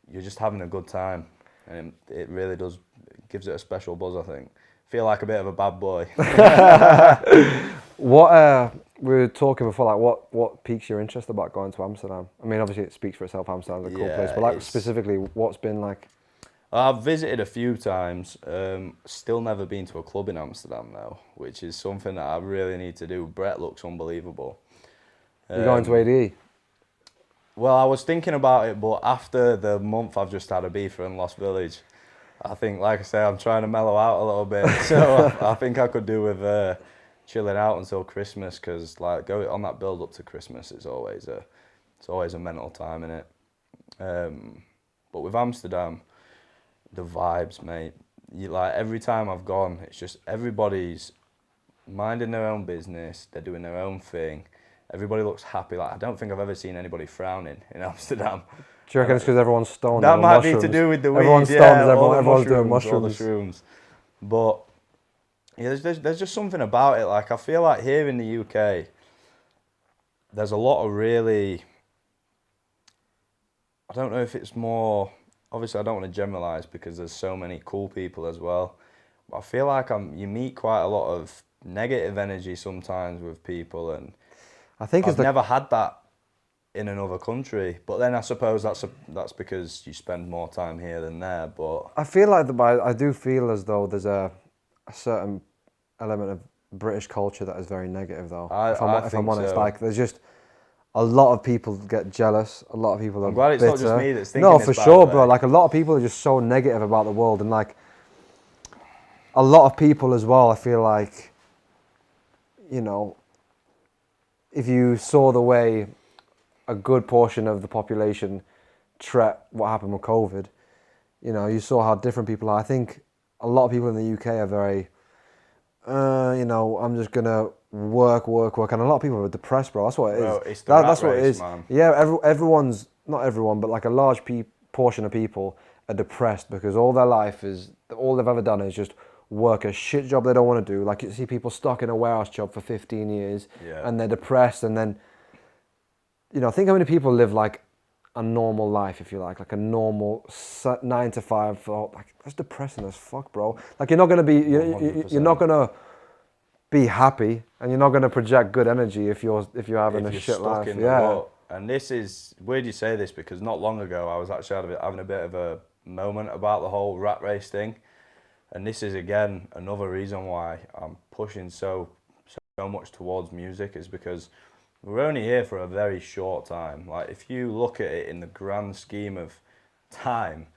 you're just having a good time, and it really does gives it a special buzz, I think. Feel like a bit of a bad boy.
What we were talking before, like what piques your interest about going to Amsterdam? I mean, obviously it speaks for itself. Amsterdam's a cool place, but like specifically, what's been like?
I've visited a few times. Still never been to a club in Amsterdam though, which is something that I really need to do. Brett looks unbelievable.
You're going to ADE?
Well, I was thinking about it, but after the month I've just had a beaver in Lost Village, I think, like I say, I'm trying to mellow out a little bit. So I think I could do with chilling out until Christmas, because like go on that build up to Christmas, it's always a mental time, innit? But with Amsterdam, the vibes, mate. Like every time I've gone, it's just everybody's minding their own business. They're doing their own thing. Everybody looks happy. Like I don't think I've ever seen anybody frowning in Amsterdam.
Do you reckon it's because everyone's stoned?
That might
mushrooms?
be to do with the weed.
Everyone's stoned.
Yeah,
Everyone's doing mushrooms.
All the shrooms. But yeah, there's just something about it. Like I feel like here in the UK, there's a lot of really. I don't know if it's more. Obviously, I don't want to generalize because there's so many cool people as well. But I feel like you meet quite a lot of negative energy sometimes with people, and
I think
I've never had that in another country. But then I suppose that's because you spend more time here than there. But
I feel like I do feel as though there's a certain element of British culture that is very negative, though. If I'm honest, like there's just. A lot of people get jealous. A lot of people are
I'm glad it's
bitter.
not just me that's thinking
No,
this,
for
by
sure,
the
bro.
way.
Like a lot of people are just so negative about the world, and like a lot of people as well. I feel like, you know, if you saw the way a good portion of the population treat what happened with COVID, you know, you saw how different people are. I think a lot of people in the UK are very, you know, I'm just gonna work, and a lot of people are depressed, bro. That's what it is.
Bro, it's the rat
that's what it
race,
is.
man.
Yeah, everyone's not everyone, but like a large portion of people are depressed because all their life is all they've ever done is just work a shit job they don't want to do. Like you see people stuck in a warehouse job for 15 years, and they're depressed, and then you know, think how many people live like a normal life, if you like a normal 9 to 5. For, like that's depressing as fuck, bro. Like you're not gonna be, you're not gonna be happy, and you're not gonna project good energy if you're having a shit life. Yeah.
And this is weird you say this because not long ago I was actually having a bit of a moment about the whole rat race thing, and this is again another reason why I'm pushing so much towards music is because we're only here for a very short time. Like if you look at it in the grand scheme of time,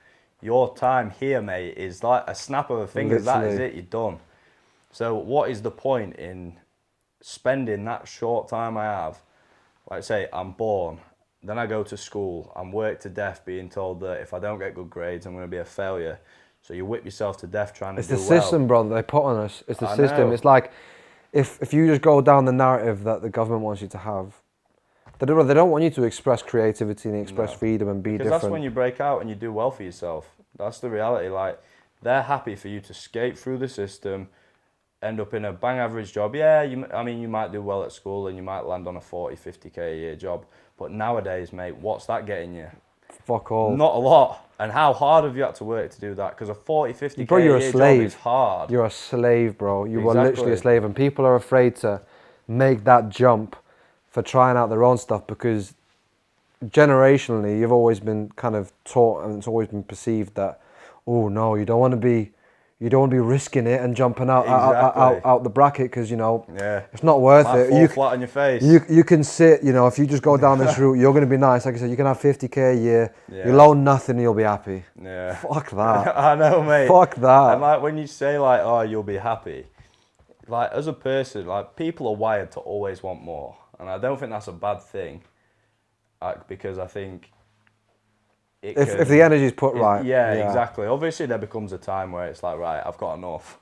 your time here, mate, is like a snap of a finger.
Literally.
That is it. You're done. So what is the point in spending that short time I have? Like say I'm born, then I go to school, I'm worked to death being told that if I don't get good grades I'm going to be a failure. So you whip yourself to death trying to do well.
It's the system, bro, that they put on us. It's the system.
Know.
It's like if you just go down the narrative that the government wants you to have, they don't want you to express creativity and express freedom and be different.
Because that's when you break out and you do well for yourself. That's the reality. Like they're happy for you to skate through the system, end up in a bang average job. Yeah, you might do well at school and you might land on a 40, 50k a year job. But nowadays, mate, what's that getting you?
Fuck all.
Not a lot. And how hard have you had to work to do that? Because a 40, 50k
bro, you're
a year
a slave.
job is hard.
You're a slave, bro. You are
Exactly.
literally a slave. And people are afraid to make that jump for trying out their own stuff because generationally you've always been kind of taught and it's always been perceived that, oh no, you don't want to be risking it and jumping out the bracket because, you know, it's not worth it.
You flat on your face.
You can sit, you know, if you just go down this route, you're going to be nice. Like I said, you can have 50k a year.
Yeah.
You'll own nothing and you'll be happy.
Yeah.
Fuck that.
I know, mate.
Fuck that.
And like when you say like, oh, you'll be happy, like as a person, like people are wired to always want more. And I don't think that's a bad thing. Because I think
if the energy's put right.
Yeah, exactly. Obviously there becomes a time where it's like, right, I've got enough.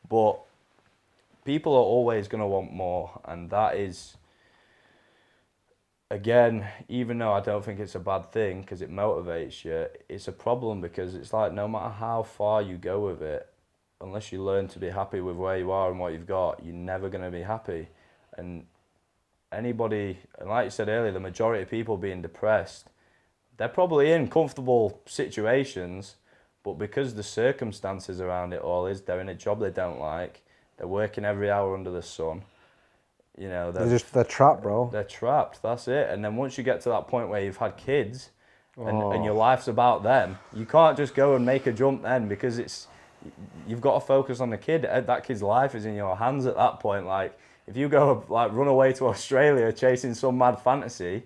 But people are always going to want more. And that is, again, even though I don't think it's a bad thing because it motivates you, it's a problem because it's like no matter how far you go with it, unless you learn to be happy with where you are and what you've got, you're never going to be happy. And anybody, and like you said earlier, the majority of people being depressed, they're probably in comfortable situations, but because the circumstances around it all is they're in a job they don't like, they're working every hour under the sun, you know,
they're trapped, bro.
They're trapped, that's it. And then once you get to that point where you've had kids and your life's about them, you can't just go and make a jump then because you've got to focus on the kid. That kid's life is in your hands at that point. Like if you go like run away to Australia chasing some mad fantasy,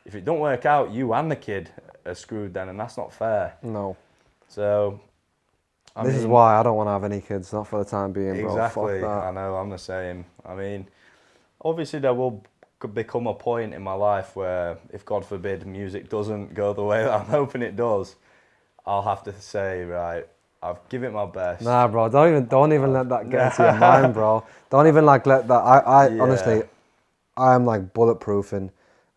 if it don't work out, you and the kid are screwed then, and that's not fair.
No.
So,
this is why I don't want to have any kids, not for the time being, bro.
Exactly.
Fuck that.
I know, I'm the same. I mean, obviously there will become a point in my life where, if God forbid, music doesn't go the way that I'm hoping it does, I'll have to say, right, I've given it my best.
Nah, bro, don't even let that get into your mind, bro. Don't even like let that. I honestly, I'm like bulletproof, and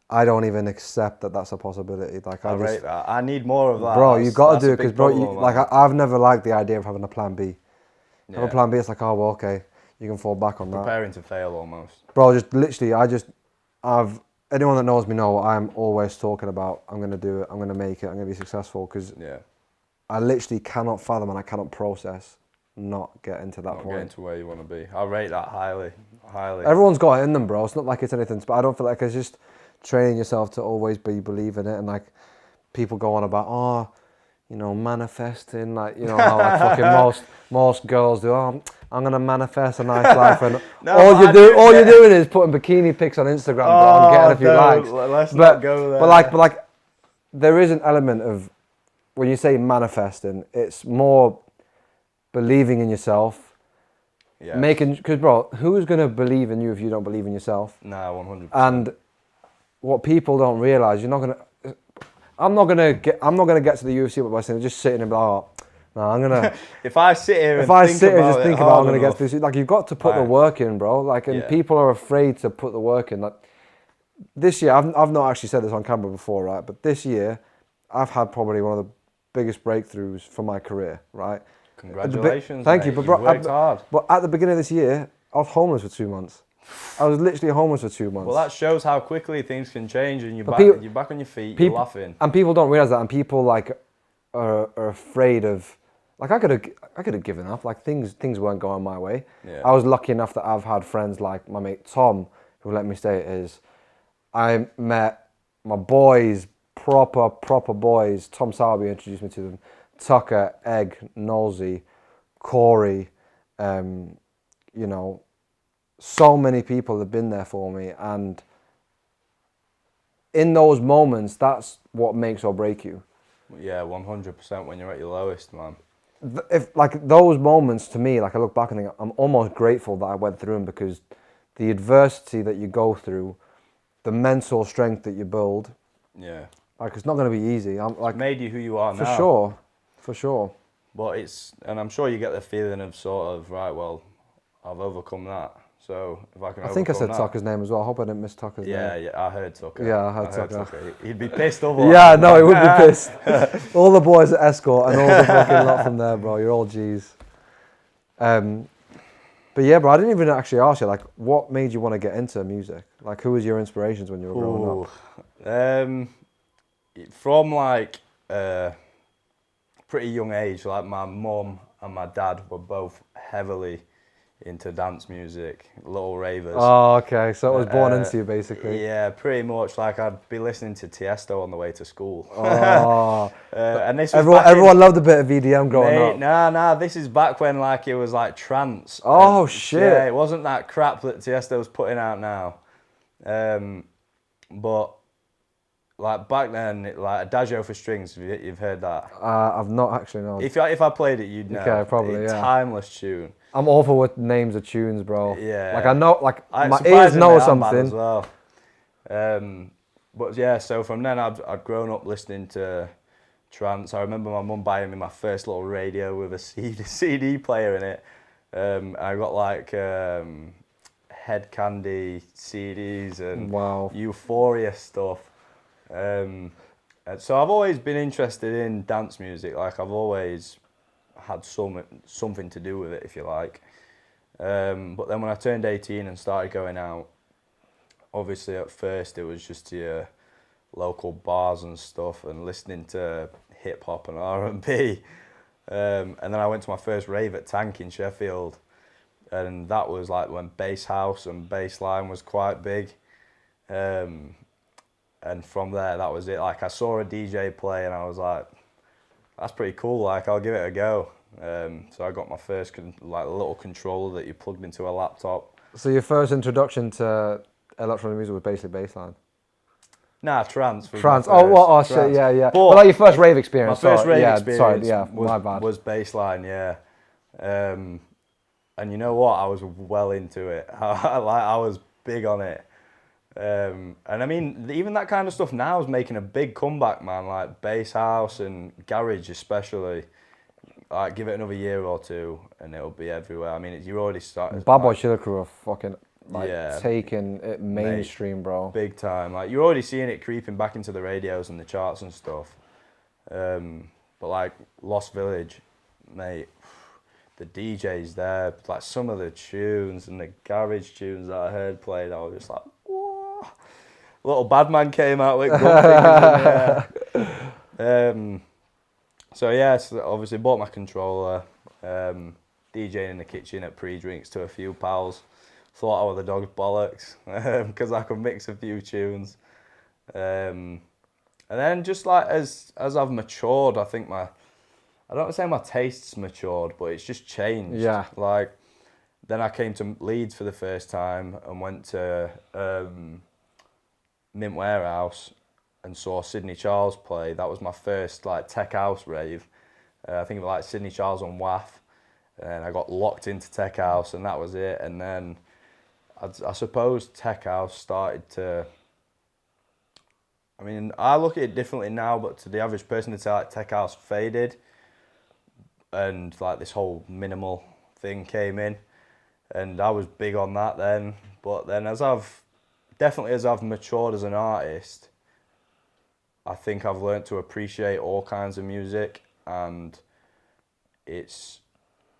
I don't even accept that that's a possibility. Like
I rate that. I need more of that,
bro. You got to do it because, bro, I've never liked the idea of having a plan B. Have a plan B. It's like, oh well, okay, you can fall back on that.
Preparing to fail almost.
Bro, just literally, anyone that knows me know I'm always talking about I'm gonna do it, I'm gonna make it, I'm gonna be successful because I literally cannot fathom and I cannot process not getting to that point.
Getting to where you want to be. I rate that highly.
Everyone's got it in them, bro. It's not like it's anything, but I don't feel like it's just training yourself to always believe in it. And like people go on about, manifesting, like, how like fucking most girls do. Oh, I'm gonna manifest a nice life, and all you're doing is putting bikini pics on Instagram, bro, and getting a few likes.
Let's not go there.
But like, there is an element of when you say manifesting, it's more believing in yourself. Yeah. Because bro, who's gonna believe in you if you don't believe in yourself?
Nah, 100%.
And what people don't realize, I'm not gonna get to the UFC by saying just sitting and be like, oh, no, I'm gonna.
if I sit here and
think about I'm gonna get to this, like you've got to put the work in, bro. Like, and people are afraid to put the work in. Like this year, I've not actually said this on camera before, right? But this year, I've had probably one of the biggest breakthroughs for my career, right?
Congratulations,
thank you.
But bro, worked hard.
But at the beginning of this year, I was homeless for 2 months. I was literally homeless for 2 months.
Well, that shows how quickly things can change, and you're back on your feet. You're laughing,
and people don't realize that, and people like are afraid of. Like I could have given up. Like things weren't going my way. Yeah. I was lucky enough that I've had friends like my mate Tom, who let me stay at his. I met my boys, proper boys. Tom Sarby introduced me to them. Tucker, Egg, Nosey, Corey, so many people have been there for me, and in those moments, that's what makes or break you.
Yeah, 100% when you're at your lowest, man.
If like those moments to me, like I look back and think I'm almost grateful that I went through them, because the adversity that you go through, the mental strength that you build, like it's not going to be easy.
It's made you who you are
now. For sure.
But and I'm sure you get the feeling of sort of, right, well, I've overcome that. So if I can, I
think I said Tucker's name as well. I hope I didn't miss Tucker's name.
Yeah, I heard Tucker.
Yeah, I heard Tucker.
He'd be pissed otherwise.
Yeah, no, he would be pissed. All the boys at Escort and all the fucking lot from there, bro. You're all G's. But yeah, bro, I didn't even actually ask you, like, what made you want to get into music? Like, who was your inspirations when you were growing
up? From like pretty young age, like my mum and my dad were both heavily into dance music, little ravers.
Oh, okay. So it was born into you, basically.
Yeah, pretty much. Like I'd be listening to Tiesto on the way to school.
Oh.
And this
everyone loved a bit of EDM growing up.
Nah. This is back when like it was like trance.
Oh shit!
Yeah, it wasn't that crap that Tiesto's putting out now. But like back then, like Adagio for Strings. You've heard that?
I've not actually known.
If I played it, you'd know.
Okay, probably. Yeah.
Timeless tune.
I'm awful with names of tunes, bro.
Yeah.
Like I know, like my ears know something.
As well. But yeah, so from then I'd grown up listening to trance. I remember my mum buying me my first little radio with a CD player in it. I got like Head Candy CDs and Euphoria stuff. So I've always been interested in dance music. Like I've always had something to do with it, if you like. But then when I turned 18 and started going out, obviously at first it was just your local bars and stuff and listening to hip hop and R&B. And then I went to my first rave at Tank in Sheffield, and that was like when bass house and bass line was quite big. And from there, that was it. Like I saw a DJ play and I was like, that's pretty cool, like I'll give it a go. So I got my first like little controller that you plugged into a laptop.
So your first introduction to electronic music was basically bassline?
Nah, trance.
Trance. Oh, shit, yeah. But like your first rave experience.
My first rave experience
my bad.
Was bassline, yeah. And you know what? I was well into it. I was big on it. And I mean, even that kind of stuff now is making a big comeback, man. Like bass house and garage, especially. Like, give it another year or two, and it'll be everywhere. I mean, you're already starting.
Bad Boy Chiller Crew are fucking
yeah,
taking it mainstream, bro.
Big time. Like, you're already seeing it creeping back into the radios and the charts and stuff. But like Lost Village, mate, the DJs there, like some of the tunes and the garage tunes that I heard played, I was just like, whoa. Little Badman came out with gun fingers in there. So yeah, so obviously bought my controller, DJing in the kitchen at pre-drinks to a few pals. Thought I was the dog's bollocks, because I could mix a few tunes. And then just like as I've matured, I think I don't want to say my tastes matured, but it's just changed.
Yeah.
Like, then I came to Leeds for the first time and went to Mint Warehouse and saw Sydney Charles play. That was my first like tech house rave. I think it was like Sydney Charles on WAF, and I got locked into tech house, and that was it. And then I suppose tech house started to. I mean, I look at it differently now, but to the average person, it's like tech house faded, and like this whole minimal thing came in, and I was big on that then. But then as I've matured as an artist, I think I've learned to appreciate all kinds of music, and it's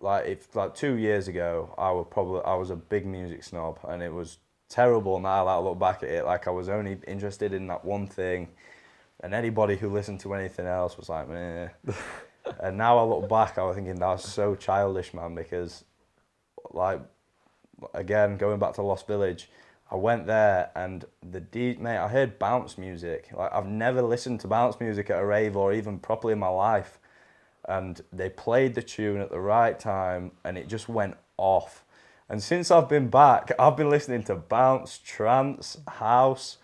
like 2 years ago I was a big music snob, and it was terrible now that I look back at it. Like, I was only interested in that one thing, and anybody who listened to anything else was like, meh. And now I look back, I was thinking that's so childish, man, because like, again, going back to Lost Village, I went there and mate, I heard bounce music. Like, I've never listened to bounce music at a rave or even properly in my life. And they played the tune at the right time, and it just went off. And since I've been back, I've been listening to bounce, trance, house,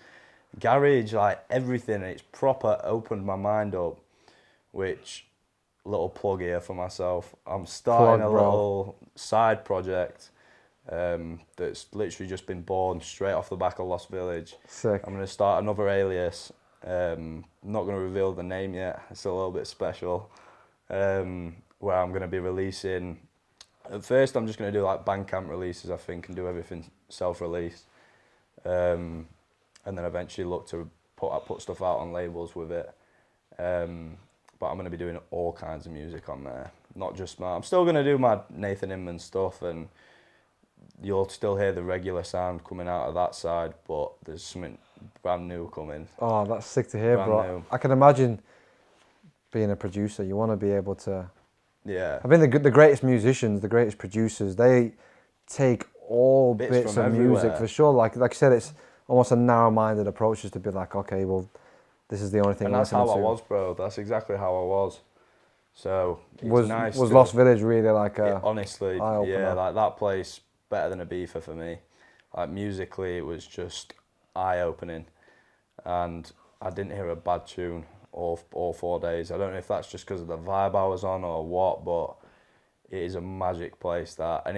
garage, like everything. And it's proper opened my mind up, which, little plug here for myself. I'm starting a little side project. That's literally just been born straight off the back of Lost Village.
Sick.
I'm going to start another alias. I'm not going to reveal the name yet. It's a little bit special. Where I'm going to be releasing. At first, I'm just going to do like Bandcamp releases, I think, and do everything self-release. And then eventually look to put stuff out on labels with it. But I'm going to be doing all kinds of music on there. Not just I'm still going to do my Nathan Inman stuff, and you'll still hear the regular sound coming out of that side, but there's something brand new coming.
Oh, that's sick to hear, bro. I can imagine being a producer. You want to be able to.
Yeah.
I think the greatest musicians, the greatest producers, they take all bits of music for sure. Like I said, it's almost a narrow-minded approach, just to be like, okay, well, this is the only thing.
And that's how I was, bro. That's exactly how I was. So
was Lost Village really like a?
Honestly, yeah, like that place better than Ibiza for me. Like, musically, it was just eye-opening, and I didn't hear a bad tune all 4 days. I don't know if that's just because of the vibe I was on or what, but it is a magic place, that. And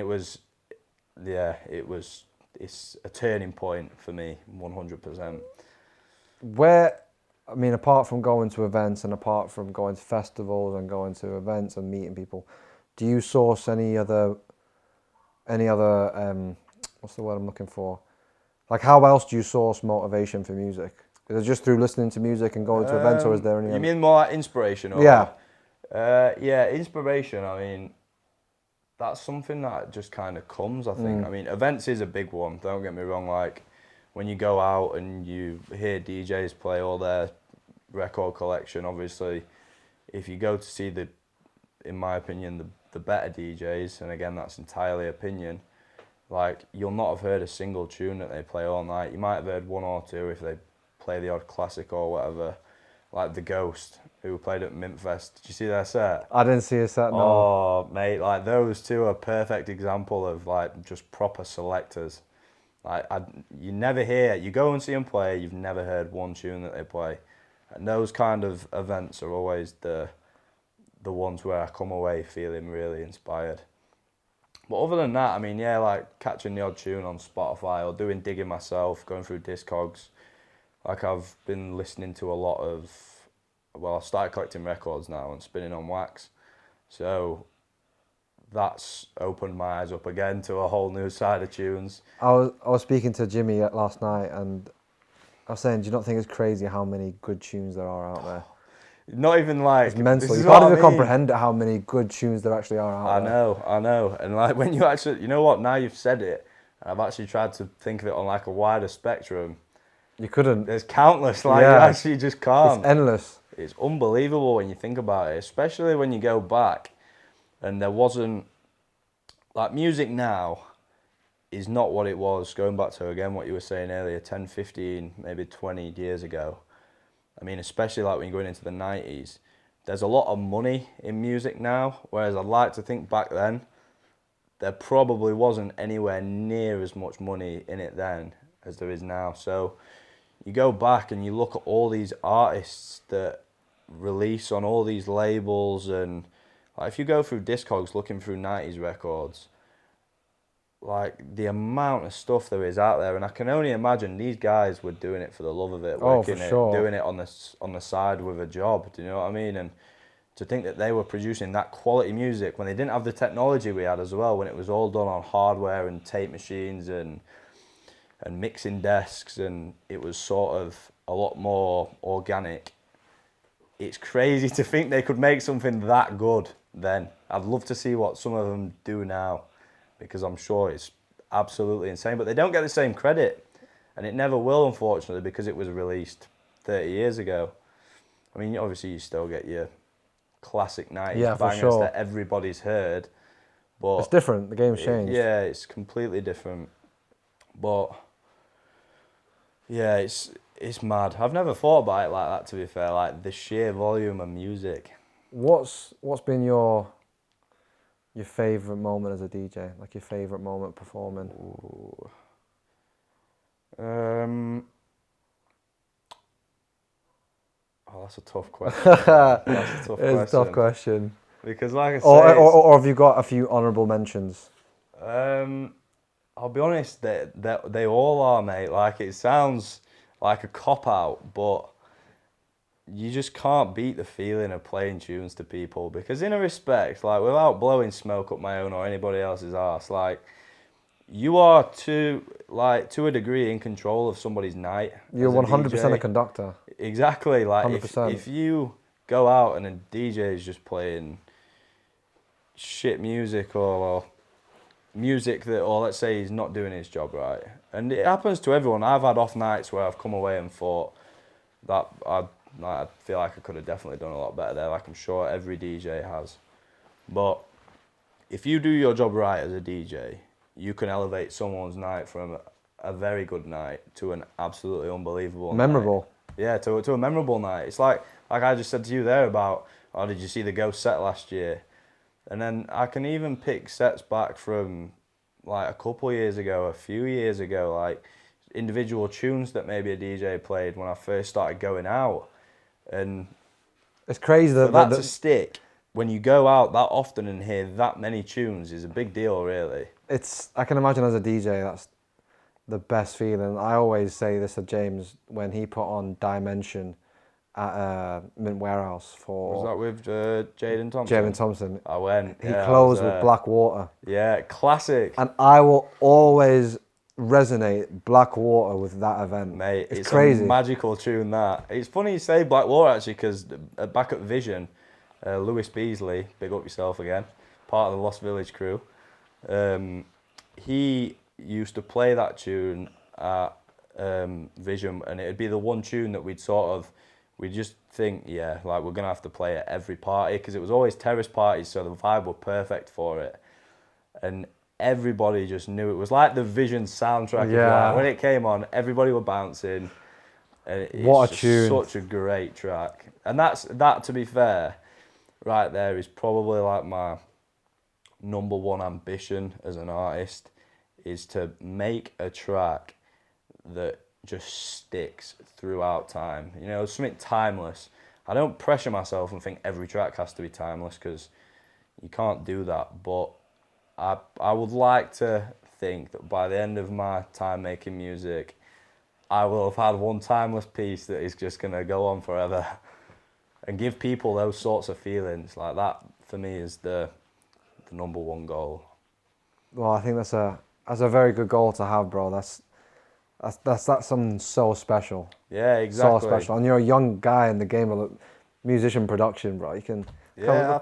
it's a turning point for me, 100%.
Where, I mean, apart from going to events and apart from going to festivals and going to events and meeting people, do you source any other what's the word I'm looking for? Like, how else do you source motivation for music? Is it just through listening to music and going to events, or is there any?
You mean more like inspiration? Or,
yeah.
Yeah, inspiration. I mean, that's something that just kind of comes, I think. I mean, events is a big one, don't get me wrong. Like, when you go out and you hear DJs play all their record collection, obviously, if you go to see in my opinion, the better DJs, and again, that's entirely opinion, like, you'll not have heard a single tune that they play all night. You might have heard one or two if they play the odd classic or whatever, like The Ghost, who played at Mintfest. Did you see their set?
I didn't see a set, no.
Oh, mate, like, those two are a perfect example of, like, just proper selectors. Like, you never hear, you go and see them play, you've never heard one tune that they play. And those kind of events are always the ones where I come away feeling really inspired. But other than that, I mean, yeah, like catching the odd tune on Spotify or doing digging myself, going through Discogs. Like I've been listening to a lot of, well, I've started collecting records now and spinning on wax. So that's opened my eyes up again to a whole new side of tunes.
I was speaking to Jimmy last night, and I was saying, do you not think it's crazy how many good tunes there are out there?
Not even like...
It's mental. You can't even comprehend how many good tunes there actually are out there.
I know. And like when you actually... You know what? Now you've said it, I've actually tried to think of it on like a wider spectrum.
You couldn't.
There's countless. Like you actually just can't.
It's endless.
It's unbelievable when you think about it, especially when you go back and there wasn't... Like music now is not what it was, going back to, again, what you were saying earlier, 10, 15, maybe 20 years ago. I mean, especially like when you're going into the 90s, there's a lot of money in music now, whereas I'd like to think back then, there probably wasn't anywhere near as much money in it then as there is now. So you go back and you look at all these artists that release on all these labels, and like if you go through Discogs looking through 90s records, like the amount of stuff there is out there, and I can only imagine these guys were doing it for the love of it, working it, doing it on the side with a job. Do you know what I mean? And to think that they were producing that quality music when they didn't have the technology we had as well, when it was all done on hardware and tape machines and mixing desks, and it was sort of a lot more organic. It's crazy to think they could make something that good then. I'd love to see what some of them do now, because I'm sure it's absolutely insane. But they don't get the same credit, and it never will, unfortunately, because it was released 30 years ago. I mean, obviously you still get your classic 90s bangers that everybody's heard. But
it's different, the game's changed.
Yeah, it's completely different. But yeah, it's mad. I've never thought about it like that, to be fair, like the sheer volume of music.
What's been your favourite moment as a DJ? Like your favourite moment performing?
Ooh. Oh, that's a tough question.
It's a tough question.
Because like I say...
Or have you got a few honourable mentions?
I'll be honest, they all are, mate. Like, it sounds like a cop-out, but you just can't beat the feeling of playing tunes to people. Because in a respect, like, without blowing smoke up my own or anybody else's arse, like, you are to a degree in control of somebody's night.
You're 100% a conductor.
Exactly. Like, if you go out and a DJ is just playing shit music or music that, or let's say he's not doing his job right, and it happens to everyone. I've had off nights where I've come away and thought that I feel like I could have definitely done a lot better there, like I'm sure every DJ has. But if you do your job right as a DJ, you can elevate someone's night from a very good night to an absolutely unbelievable
memorable
night. Yeah, to a memorable night. It's like I just said to you there about, oh, did you see the Ghost set last year? And then I can even pick sets back from like a couple years ago, a few years ago, like individual tunes that maybe a DJ played when I first started going out. And
it's crazy that
to stick when you go out that often and hear that many tunes is a big deal, really.
I can imagine as a DJ, that's the best feeling. I always say this to James when he put on Dimension at Mint Warehouse for...
Was that with Jaden Thompson?
Jaden Thompson.
I went.
He closed with Black Water.
Yeah, classic.
And I will always resonate Black Water with that event.
Mate, it's
crazy.
A magical tune, that. It's funny you say Black Water, actually, because back at Vision, Lewis Beasley, big up yourself again, part of the Lost Village crew, he used to play that tune at Vision, and it'd be the one tune that we'd just think, yeah, like we're going to have to play at every party, because it was always terrace parties, so the vibe was perfect for it. And everybody just knew it was like the Vision soundtrack. Yeah. When it came on, everybody were bouncing. And
what a tune.
Such a great track. And that, to be fair, right there is probably like my number one ambition as an artist, is to make a track that just sticks throughout time. You know, something timeless. I don't pressure myself and think every track has to be timeless, because you can't do that. But I would like to think that by the end of my time making music, I will have had one timeless piece that is just going to go on forever and give people those sorts of feelings. Like that, for me, is the number one goal.
Well, I think that's a very good goal to have, bro. That's something so special.
Yeah, exactly.
So special. And you're a young guy in the game of musician production, bro. You can.
Yeah,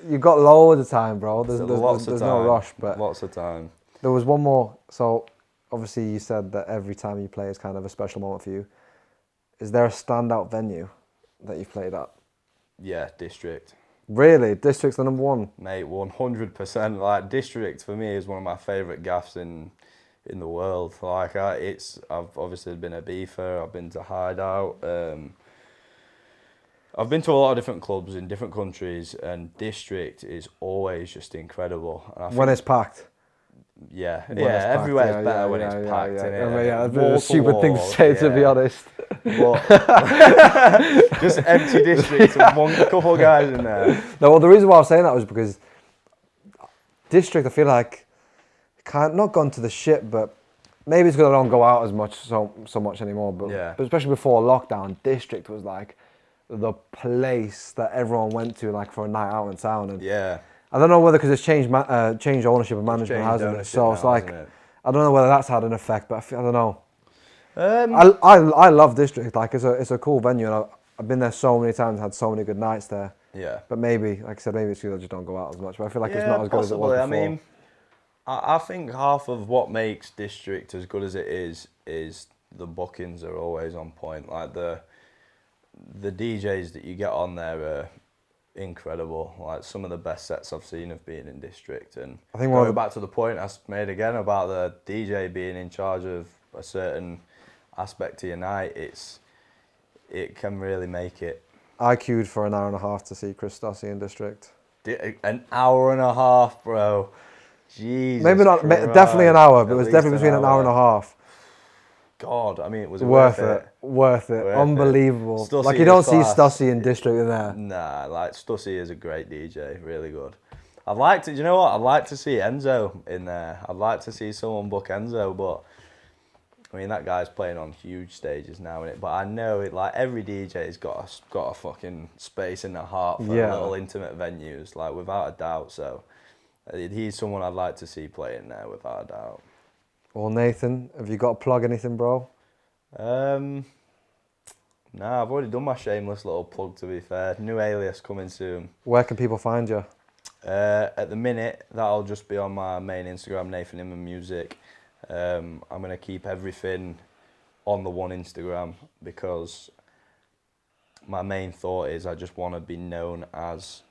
you've got loads of time, bro. There's no rush, but
lots of time.
There was one more. So, obviously, you said that every time you play is kind of a special moment for you. Is there a standout venue that you've played at?
Yeah, District.
Really? District's the number one?
Mate, 100%. Like, District for me is one of my favourite gaffs in the world. Like, I've obviously been a beefer, I've been to Hideout, I've been to a lot of different clubs in different countries, and District is always just incredible. And
when it's packed.
Yeah, everywhere's better when it's packed, innit?
Yeah, that's a stupid thing to say, to be honest.
But just empty District and a couple of guys in there.
No, well, the reason why I was saying that was because District, I feel like, not gone to the shit, but maybe it's because I don't go out as much, so much anymore. But especially before lockdown, District was like the place that everyone went to, like, for a night out in town. And I don't know whether because it's changed ownership of management, hasn't it? So it's like, I don't know whether that's had an effect, but I don't know. I love District. Like, it's a cool venue, and I've been there so many times, had so many good nights there. Yeah. But maybe, like I said, maybe it's because I just don't go out as much. But I feel like it's not as good as it was before.
I mean, I think half of what makes District as good as it is the bookings are always on point. Like the DJs that you get on there are incredible. Like some of the best sets I've seen have been in District. And I think going back to the point I made again about the DJ being in charge of a certain aspect to your night, it can really make it.
I queued for an hour and a half to see Chris Stussi in District.
An hour and a half, bro. Jesus.
Maybe not, definitely an hour, but it was definitely between an hour and a half.
God, I mean, it was
worth it. Worth it. Unbelievable.
Stussy,
like, you don't see Stussi in District in there.
Nah, like, Stussi is a great DJ, really good. I'd like to, you know what? I'd like to see Enzo in there. I'd like to see someone book Enzo, but I mean, that guy's playing on huge stages now, innit? But I know it, like, every DJ's got a fucking space in their heart for little intimate venues, like, without a doubt. So he's someone I'd like to see playing there, without a doubt.
Well, Nathan, have you got to plug anything, bro?
Nah, I've already done my shameless little plug, to be fair. New alias coming soon.
Where can people find you?
At the minute, that'll just be on my main Instagram, Nathan Inman Music. I'm going to keep everything on the one Instagram because my main thought is I just want to be known as,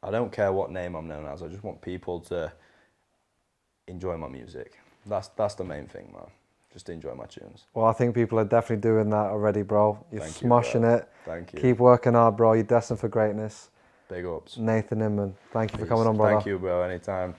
I don't care what name I'm known as, I just want people to enjoy my music. That's the main thing, man. Just enjoy my tunes.
Well, I think people are definitely doing that already, bro. You're smashing it.
Thank you.
Keep working hard, bro. You're destined for greatness.
Big ups.
Nathan Inman, thank you for coming on, brother.
Thank you, bro. Anytime.